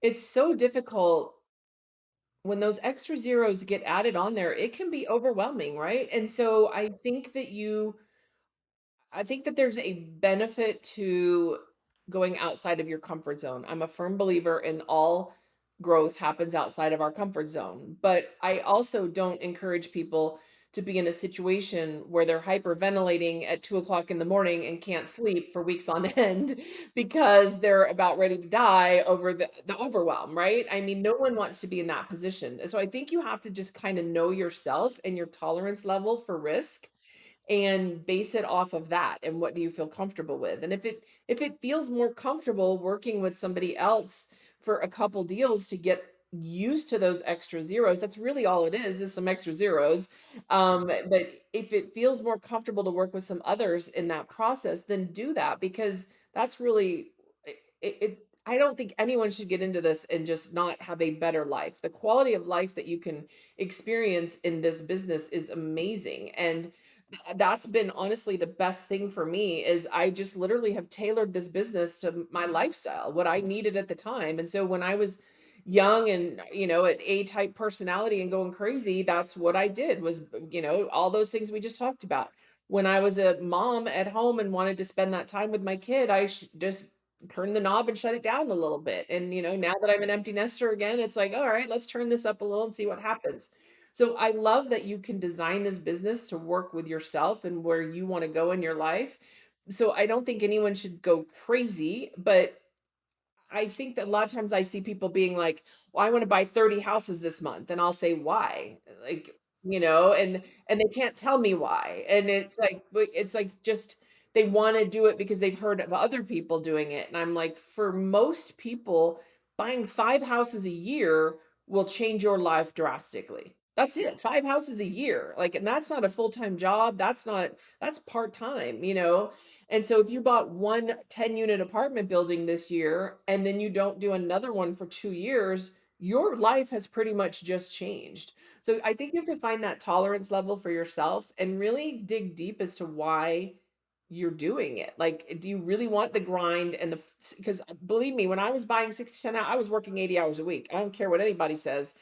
it's so difficult when those extra zeros get added on there. It can be overwhelming, right? And so I think that there's a benefit to going outside of your comfort zone. I'm a firm believer in all growth happens outside of our comfort zone. But I also don't encourage people to be in a situation where they're hyperventilating at 2 o'clock in the morning and can't sleep for weeks on end because they're about ready to die over the overwhelm, right? I mean, no one wants to be in that position. So I think you have to just kind of know yourself and your tolerance level for risk and base it off of that, and what do you feel comfortable with. And if it feels more comfortable working with somebody else for a couple deals to get used to those extra zeros, that's really all it is some extra zeros. But if it feels more comfortable to work with some others in that process, then do that, because that's really I don't think anyone should get into this and just not have a better life. The quality of life that you can experience in this business is amazing. And that's been honestly the best thing for me is I just literally have tailored this business to my lifestyle, what I needed at the time. And so when I was young and an A-type personality and going crazy, that's what I did was all those things we just talked about. When I was a mom at home and wanted to spend that time with my kid, just turn the knob and shut it down a little bit. And, now that I'm an empty nester again, it's like, all right, let's turn this up a little and see what happens. So I love that you can design this business to work with yourself and where you want to go in your life. So I don't think anyone should go crazy, but I think that a lot of times I see people being like, "Well, I want to buy 30 houses this month." And I'll say, "Why?" Like, and they can't tell me why. And it's like just they want to do it because they've heard of other people doing it. And I'm like, for most people, buying 5 houses a year will change your life drastically. That's it. 5 houses a year. Like, and that's not a full-time job. That's part-time. And so if you bought one 10-unit apartment building this year and then you don't do another one for 2 years, your life has pretty much just changed. So I think you have to find that tolerance level for yourself and really dig deep as to why you're doing it. Like, do you really want the grind and because believe me, when I was buying 6 to 10 I was working 80 hours a week. I don't care what anybody says.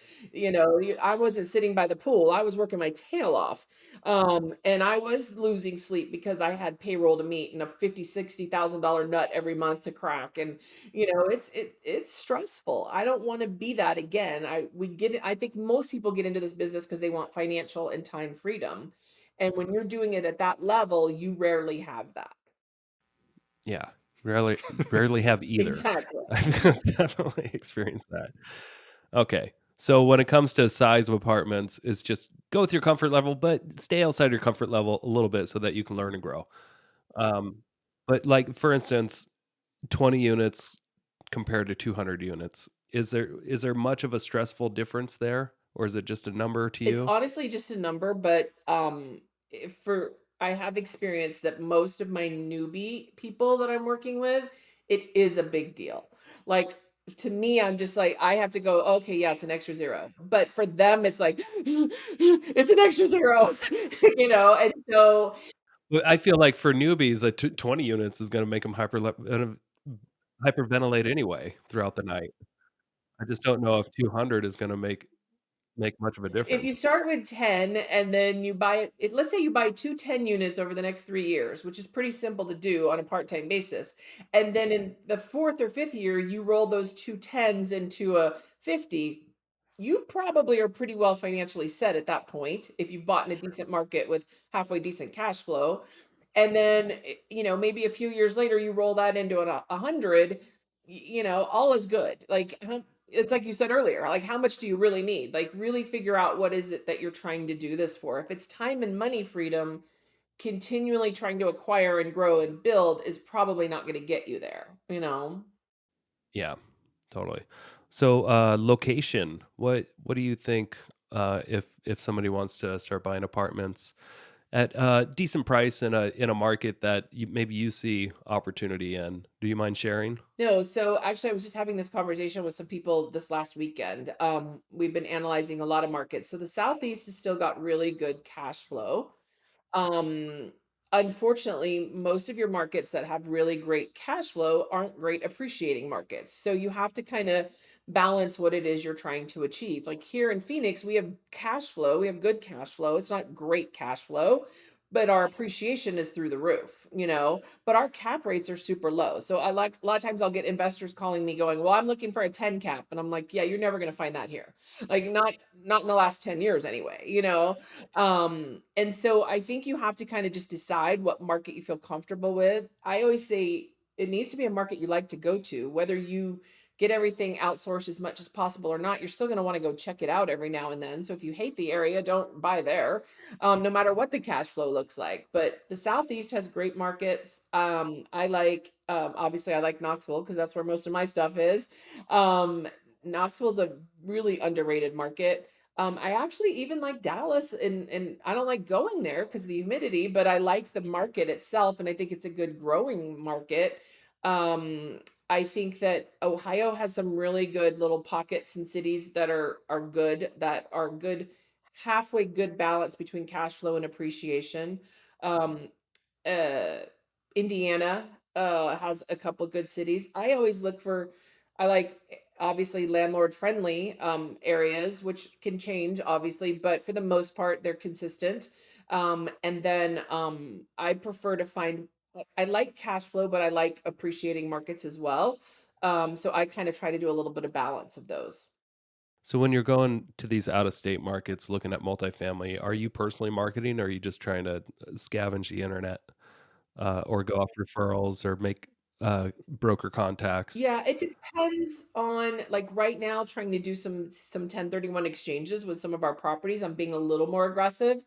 I wasn't sitting by the pool. I was working my tail off. And I was losing sleep because I had payroll to meet and a $50,000-$60,000 nut every month to crack. And it's stressful. I don't want to be that again. I think most people get into this business because they want financial and time freedom. And when you're doing it at that level, you rarely have that.
Yeah. Rarely have either.
Exactly.
I've definitely experienced that. Okay. So when it comes to size of apartments, it's just go with your comfort level, but stay outside your comfort level a little bit so that you can learn and grow. Um, but like for instance, 20 units compared to 200 units, is there much of a stressful difference there, or is it just a number to
It's
you?
honestly just a number, but if for I have experienced that most of my newbie people that I'm working with, it is a big deal. Like, to me, I'm just like, I have to go, okay, yeah, it's an extra zero. But for them, it's like, it's an extra zero, And so
Well, I feel like for newbies, 20 units is going to make them hyperventilate anyway throughout the night. I just don't know if 200 is going to make much of a
if you
difference.
start with 10 and then you buy it, let's say you buy 2 10 units over the next 3 years, which is pretty simple to do on a part-time basis. And then in the fourth or fifth year, you roll those two tens into a 50. You probably are pretty well financially set at that point if you've bought in a decent market with halfway decent cash flow. And then, maybe a few years later, you roll that into a hundred, all is good. Like, it's like you said earlier, like, how much do you really need? Like, really figure out what is it that you're trying to do this for. If it's time and money freedom, continually trying to acquire and grow and build is probably not going to get you there.
Yeah, totally. So, location. What do you think if somebody wants to start buying apartments at a decent price in a market that maybe you see opportunity in? Do you mind sharing?
No, so actually, I was just having this conversation with some people this last weekend. We've been analyzing a lot of markets. So the Southeast has still got really good cash flow. Um, Unfortunately, most of your markets that have really great cash flow aren't great appreciating markets. So you have to kind of balance what it is you're trying to achieve. Like here in Phoenix, we have cash flow, we have good cash flow. It's not great cash flow, but our appreciation is through the roof. But our cap rates are super low. So I like a lot of times I'll get investors calling me going, "Well, I'm looking for a 10 cap." And I'm like, "Yeah, you're never going to find that here." Like, not in the last 10 years anyway. And so I think you have to kind of just decide what market you feel comfortable with. I always say it needs to be a market you like to go to, whether you get everything outsourced as much as possible or not. You're still going to want to go check it out every now and then. So if you hate the area, don't buy there, no matter what the cash flow looks like. But the Southeast has great markets. Obviously, I like Knoxville because that's where most of my stuff is. Um, Knoxville's a really underrated market. I actually even like Dallas, and I don't like going there because of the humidity, but I like the market itself, and I think it's a good growing market. Um, I think that Ohio has some really good little pockets and cities that are good, halfway good balance between cash flow and appreciation. Um, uh Indiana has a couple good cities. I like obviously landlord friendly areas, which can change obviously, but for the most part they're consistent. And then I prefer to find I like cash flow, but I like appreciating markets as well. So I kind of try to do a little bit of balance of those.
So when you're going to these out of state markets looking at multifamily, are you personally marketing or are you just trying to scavenge the internet or go off referrals or make broker contacts?
Yeah, it depends on, like, right now trying to do some 1031 exchanges with some of our properties. I'm being a little more aggressive.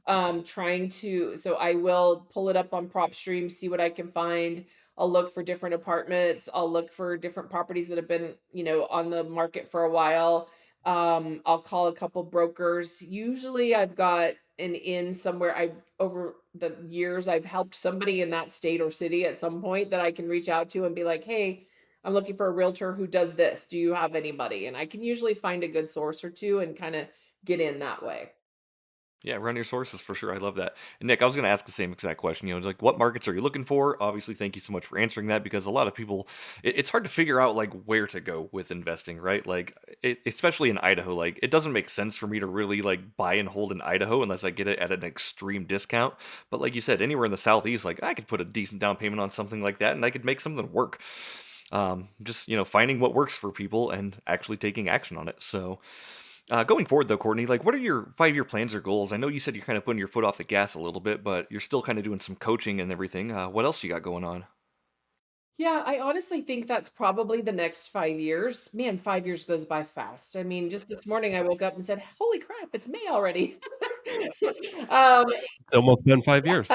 Trying to, so I will pull it up on prop stream, see what I can find. I'll look for different apartments, I'll look for different properties that have been, on the market for a while. I'll call a couple brokers. Usually I've got an in somewhere. I Over the years I've helped somebody in that state or city at some point that I can reach out to and be like, hey, I'm looking for a realtor who does this, do you have anybody? And I can usually find a good source or two and kind of get in that way.
Yeah, run your sources for sure. I love that. And Nick, I was going to ask the same exact question. Like what markets are you looking for? Obviously, thank you so much for answering that because a lot of people, it's hard to figure out like where to go with investing, right? Like, especially in Idaho, like it doesn't make sense for me to really like buy and hold in Idaho unless I get it at an extreme discount. But like you said, anywhere in the southeast, like I could put a decent down payment on something like that, and I could make something work. Just finding what works for people and actually taking action on it. So. Going forward, though, Courtney, like, what are your 5-year plans or goals? I know you said you're kind of putting your foot off the gas a little bit, but you're still kind of doing some coaching and everything. What else you got going on?
Yeah, I honestly think that's probably the next 5 years. Man, 5 years goes by fast. I mean, just this morning I woke up and said, "Holy crap, it's May already." Um,
It's almost been 5 years.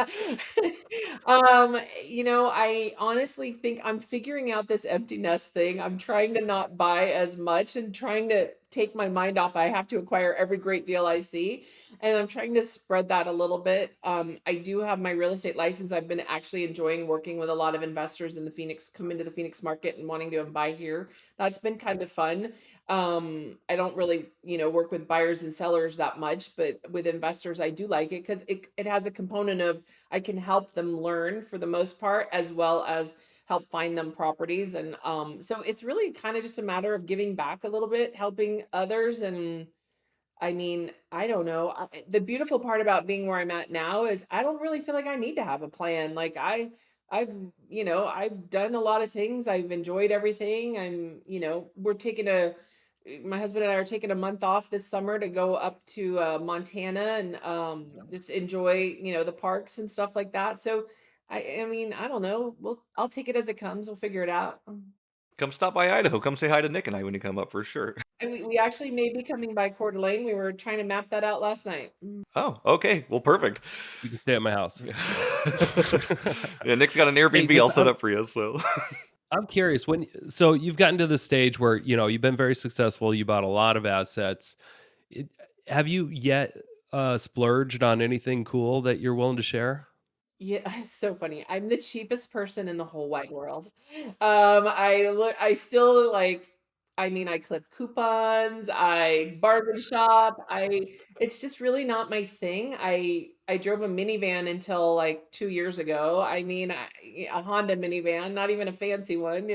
I honestly think I'm figuring out this empty nest thing. I'm trying to not buy as much and trying to take my mind off. I have to acquire every great deal I see. And I'm trying to spread that a little bit. I do have my real estate license. I've been actually enjoying working with a lot of investors in the Phoenix, come into the Phoenix market and wanting to buy here. That's been kind of fun. I don't really, work with buyers and sellers that much, but with investors, I do like it because it has a component of I can help them learn for the most part, as well as help find them properties. And so it's really kind of just a matter of giving back a little bit, helping others. And I mean, I don't know. The beautiful part about being where I'm at now is I don't really feel like I need to have a plan. Like I've, I've done a lot of things. I've enjoyed everything. We're taking my husband and I are taking a month off this summer to go up to Montana and just enjoy, the parks and stuff like that. So I mean, I don't know. I'll take it as it comes. We'll figure it out.
Come stop by Idaho. Come say hi to Nick and I when you come up for sure.
And we actually may be coming by Coeur d'Alene. We were trying to map that out last night.
Oh, okay. Well, perfect.
You can stay at my house.
Yeah, Nick's got an
Hey,
Airbnb all set up for you. So,
I'm curious so you've gotten to the stage where, you've been very successful. You bought a lot of assets. It, have you yet splurged on anything cool that you're willing to share?
Yeah, it's so funny. I'm the cheapest person in the whole wide world. I still like, I mean, I clip coupons, I bargain shop. It's just really not my thing. I drove a minivan until like 2 years ago. I mean, a Honda minivan, not even a fancy one.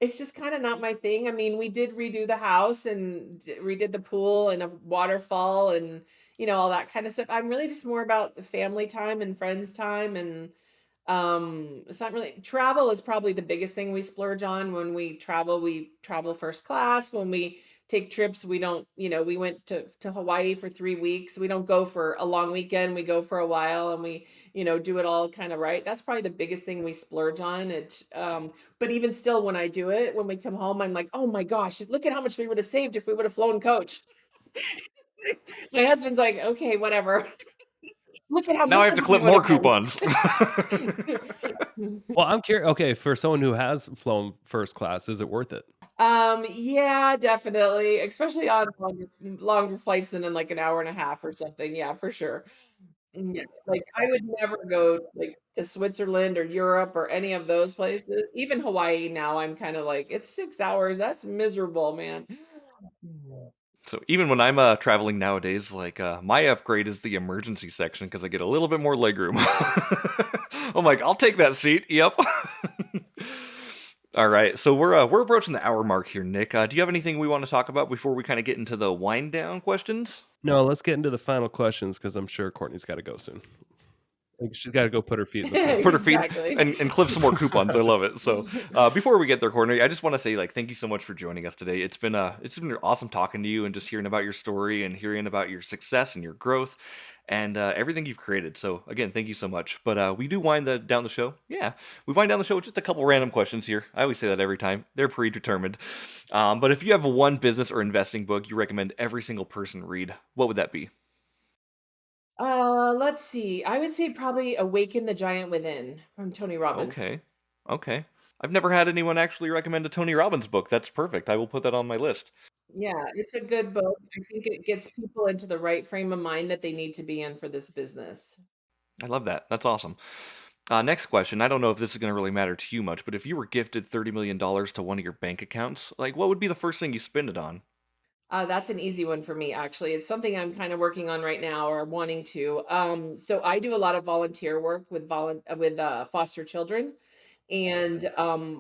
It's just kind of not my thing. I mean, we did redo the house and redid the pool and a waterfall and all that kind of stuff. I'm really just more about the family time and friends time. And it's not really, travel is probably the biggest thing we splurge on. When we travel first class. When we take trips, we don't, we went to Hawaii for 3 weeks. We don't go for a long weekend. We go for a while and we, do it all kind of right. That's probably the biggest thing we splurge on. But even still, when I do it, when we come home, I'm like, oh my gosh, look at how much we would have saved if we would have flown coach. My husband's like, okay, whatever. Look at how
now I have to
miserable we
clip
would
more
have been.
coupons.
Well, I'm curious. Okay, for someone who has flown first class, is it worth it?
Yeah, definitely, especially on longer flights than in like an hour and a half or something. Yeah, for sure. Yeah, like I would never go like to Switzerland or Europe or any of those places. Even Hawaii now, I'm kind of like, it's 6 hours. That's miserable, man.
So even when I'm traveling nowadays, like my upgrade is the emergency section because I get a little bit more legroom. I'm like, I'll take that seat. Yep. All right, so we're approaching the hour mark here, Nick. Do you have anything we want to talk about before we kind of get into the wind down questions?
No, let's get into the final questions because I'm sure Courtney's got to go soon. Like, she's got to go put her feet in the pool.
Put her feet
Exactly.
and clip some more coupons. I
Just
love it. So before we get there, Courtney, I just want to say like thank you so much for joining us today. It's been awesome talking to you and just hearing about your story and hearing about your success and your growth and everything you've created. So again, thank you so much. But we do down the show. Yeah, we wind down the show with just a couple random questions here. I always say that every time. They're predetermined. But if you have one business or investing book you recommend every single person read, what would that be?
Let's see. I would say probably Awaken the Giant Within from Tony Robbins.
Okay. Okay. I've never had anyone actually recommend a Tony Robbins book. That's perfect. I will put that on my list.
Yeah, it's a good book. I think it gets people into the right frame of mind that they need to be in for this business.
I love that. That's awesome. Next question. I don't know if this is going to really matter to you much, but if you were gifted $30 million to one of your bank accounts, like what would be the first thing you spend it on?
That's an easy one for me, actually. It's something I'm kind of working on right now or wanting to. So I do a lot of volunteer work with foster children. And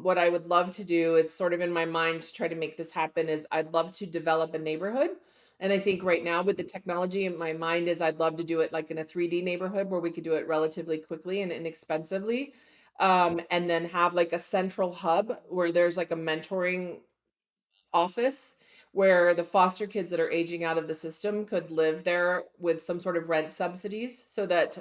what I would love to do, it's sort of in my mind to try to make this happen, is I'd love to develop a neighborhood. And I think right now with the technology in my mind is I'd love to do it like in a 3D neighborhood where we could do it relatively quickly and inexpensively. And then have like a central hub where there's like a mentoring office where the foster kids that are aging out of the system could live there with some sort of rent subsidies so that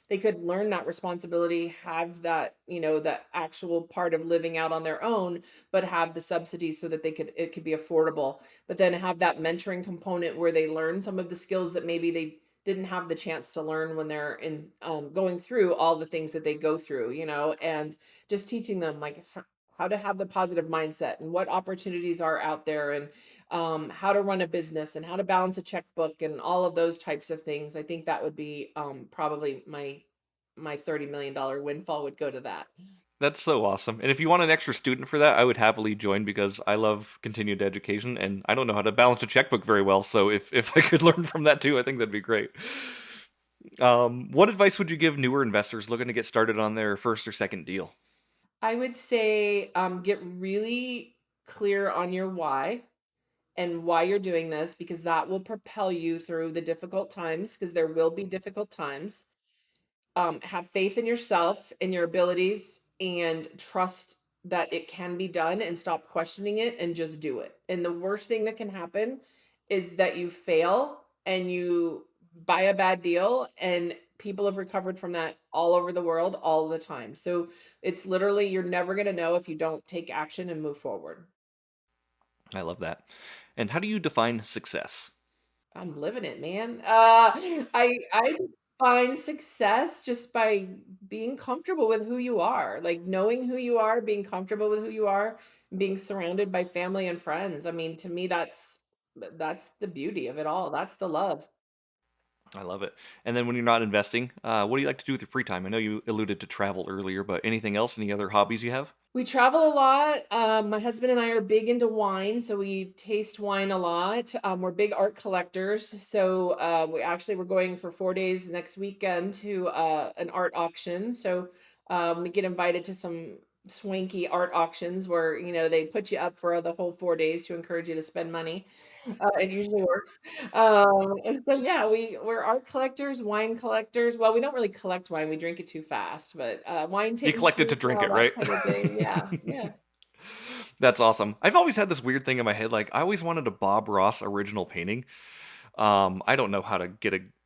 they could learn that responsibility, have that, the actual part of living out on their own, but have the subsidies so that it could be affordable. But then have that mentoring component where they learn some of the skills that maybe they didn't have the chance to learn when they're in going through all the things that they go through, and just teaching them like how to have the positive mindset and what opportunities are out there and how to run a business and how to balance a checkbook and all of those types of things. I think that would be probably my $30 million windfall would go to that.
That's so awesome. And if you want an extra student for that, I would happily join because I love continued education and I don't know how to balance a checkbook very well. So if I could learn from that too, I think that'd be great. What advice would you give newer investors looking to get started on their first or second deal?
I would say get really clear on your why and why you're doing this because that will propel you through the difficult times because there will be difficult times. Have faith in yourself and your abilities and trust that it can be done and stop questioning it and just do it. And the worst thing that can happen is that you fail and you buy a bad deal and people have recovered from that all over the world all the time. So it's literally you're never going to know if you don't take action and move forward.
I love that. And how do you define success?
I'm living it, man. I find success just by being comfortable with who you are, like knowing who you are, being comfortable with who you are, being surrounded by family and friends. I mean, to me, that's the beauty of it all. That's the love.
I love it. And then when you're not investing, what do you like to do with your free time? I know you alluded to travel earlier, but anything else? Any other hobbies you have?
We travel a lot. My husband and I are big into wine, so we taste wine a lot. We're big art collectors, so we're going for 4 days next weekend to an art auction. So we get invited to some swanky art auctions where they put you up for the whole 4 days to encourage you to spend money. It usually works. And so yeah, we're art collectors, wine collectors. Well, we don't really collect wine; we drink it too fast. But wine
You collect it to
tastings and
drink
all
it,
that
right?
kind of thing. Yeah, yeah.
That's awesome. I've always had this weird thing in my head. Like, I always wanted a Bob Ross original painting. I don't know how to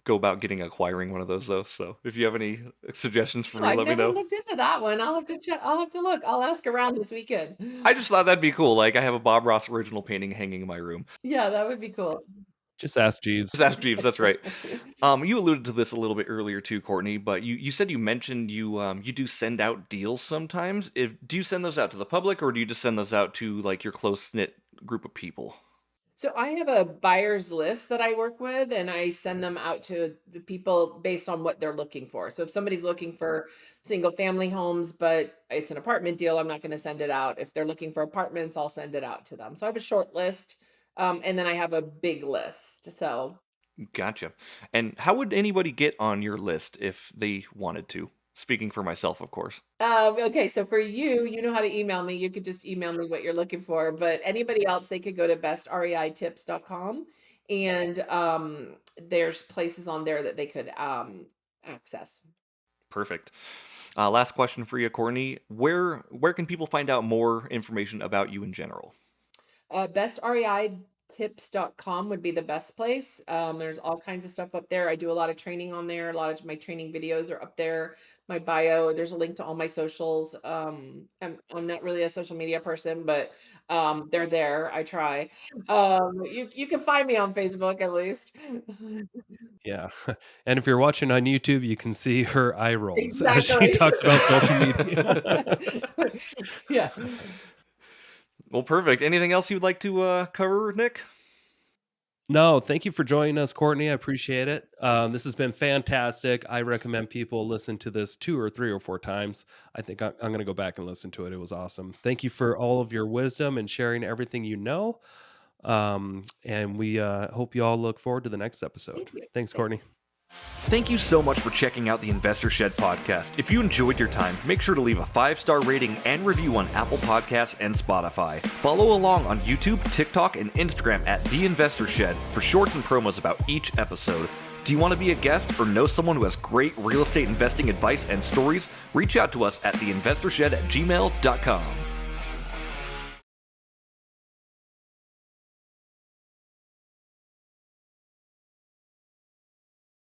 go about acquiring one of those though. So if you have any suggestions for
Oh,
me,
I've
let me
never
know.
looked into that one. I'll have to check. I'll have to look. I'll ask around this weekend.
I just thought that'd be cool. Like, I have a Bob Ross original painting hanging in my room.
Yeah, that would be cool.
Just ask Jeeves.
Just ask Jeeves. That's right. You alluded to this a little bit earlier too, Courtney. But you said you mentioned you do send out deals sometimes. If do you send those out to the public, or do you just send those out to like your close knit group of people?
So I have a buyer's list that I work with, and I send them out to the people based on what they're looking for. So if somebody's looking for single family homes, but it's an apartment deal, I'm not going to send it out. If they're looking for apartments, I'll send it out to them. So I have a short list, and then I have a big list. So
Gotcha. And how would anybody get on your list if they wanted to? Speaking for myself, of course.
okay, so for you, you know how to email me. You could just email me what you're looking for. But anybody else, they could go to bestreitips.com and there's places on there that they could access.
Perfect. Last question for you, Courtney. Where can people find out more information about you in general?
BestREITips.com would be the best place. There's all kinds of stuff up there. I do a lot of training on there. A lot of my training videos are up there. My bio, there's a link to all my socials. I'm not really a social media person, but they're there. I try. You can find me on Facebook at least.
Yeah. And if you're watching on YouTube, you can see her eye rolls as she
Exactly.
talks about social media.
Yeah.
Well, perfect. Anything else you would like to cover, Nick?
No, thank you for joining us, Courtney. I appreciate it. This has been fantastic. I recommend people listen to this 2 or 3 or 4 times. I think I'm going to go back and listen to it. It was awesome. Thank you for all of your wisdom and sharing everything you know. And we hope you all look forward to the next episode.
Thank you.
Thanks, Courtney.
Thanks.
Thank you so much for checking out the Investor Shed podcast. If you enjoyed your time, make sure to leave a 5-star rating and review on Apple Podcasts and Spotify. Follow along on YouTube, TikTok, and Instagram at The Investor Shed for shorts and promos about each episode. Do you want to be a guest or know someone who has great real estate investing advice and stories? Reach out to us at theinvestorshed@gmail.com.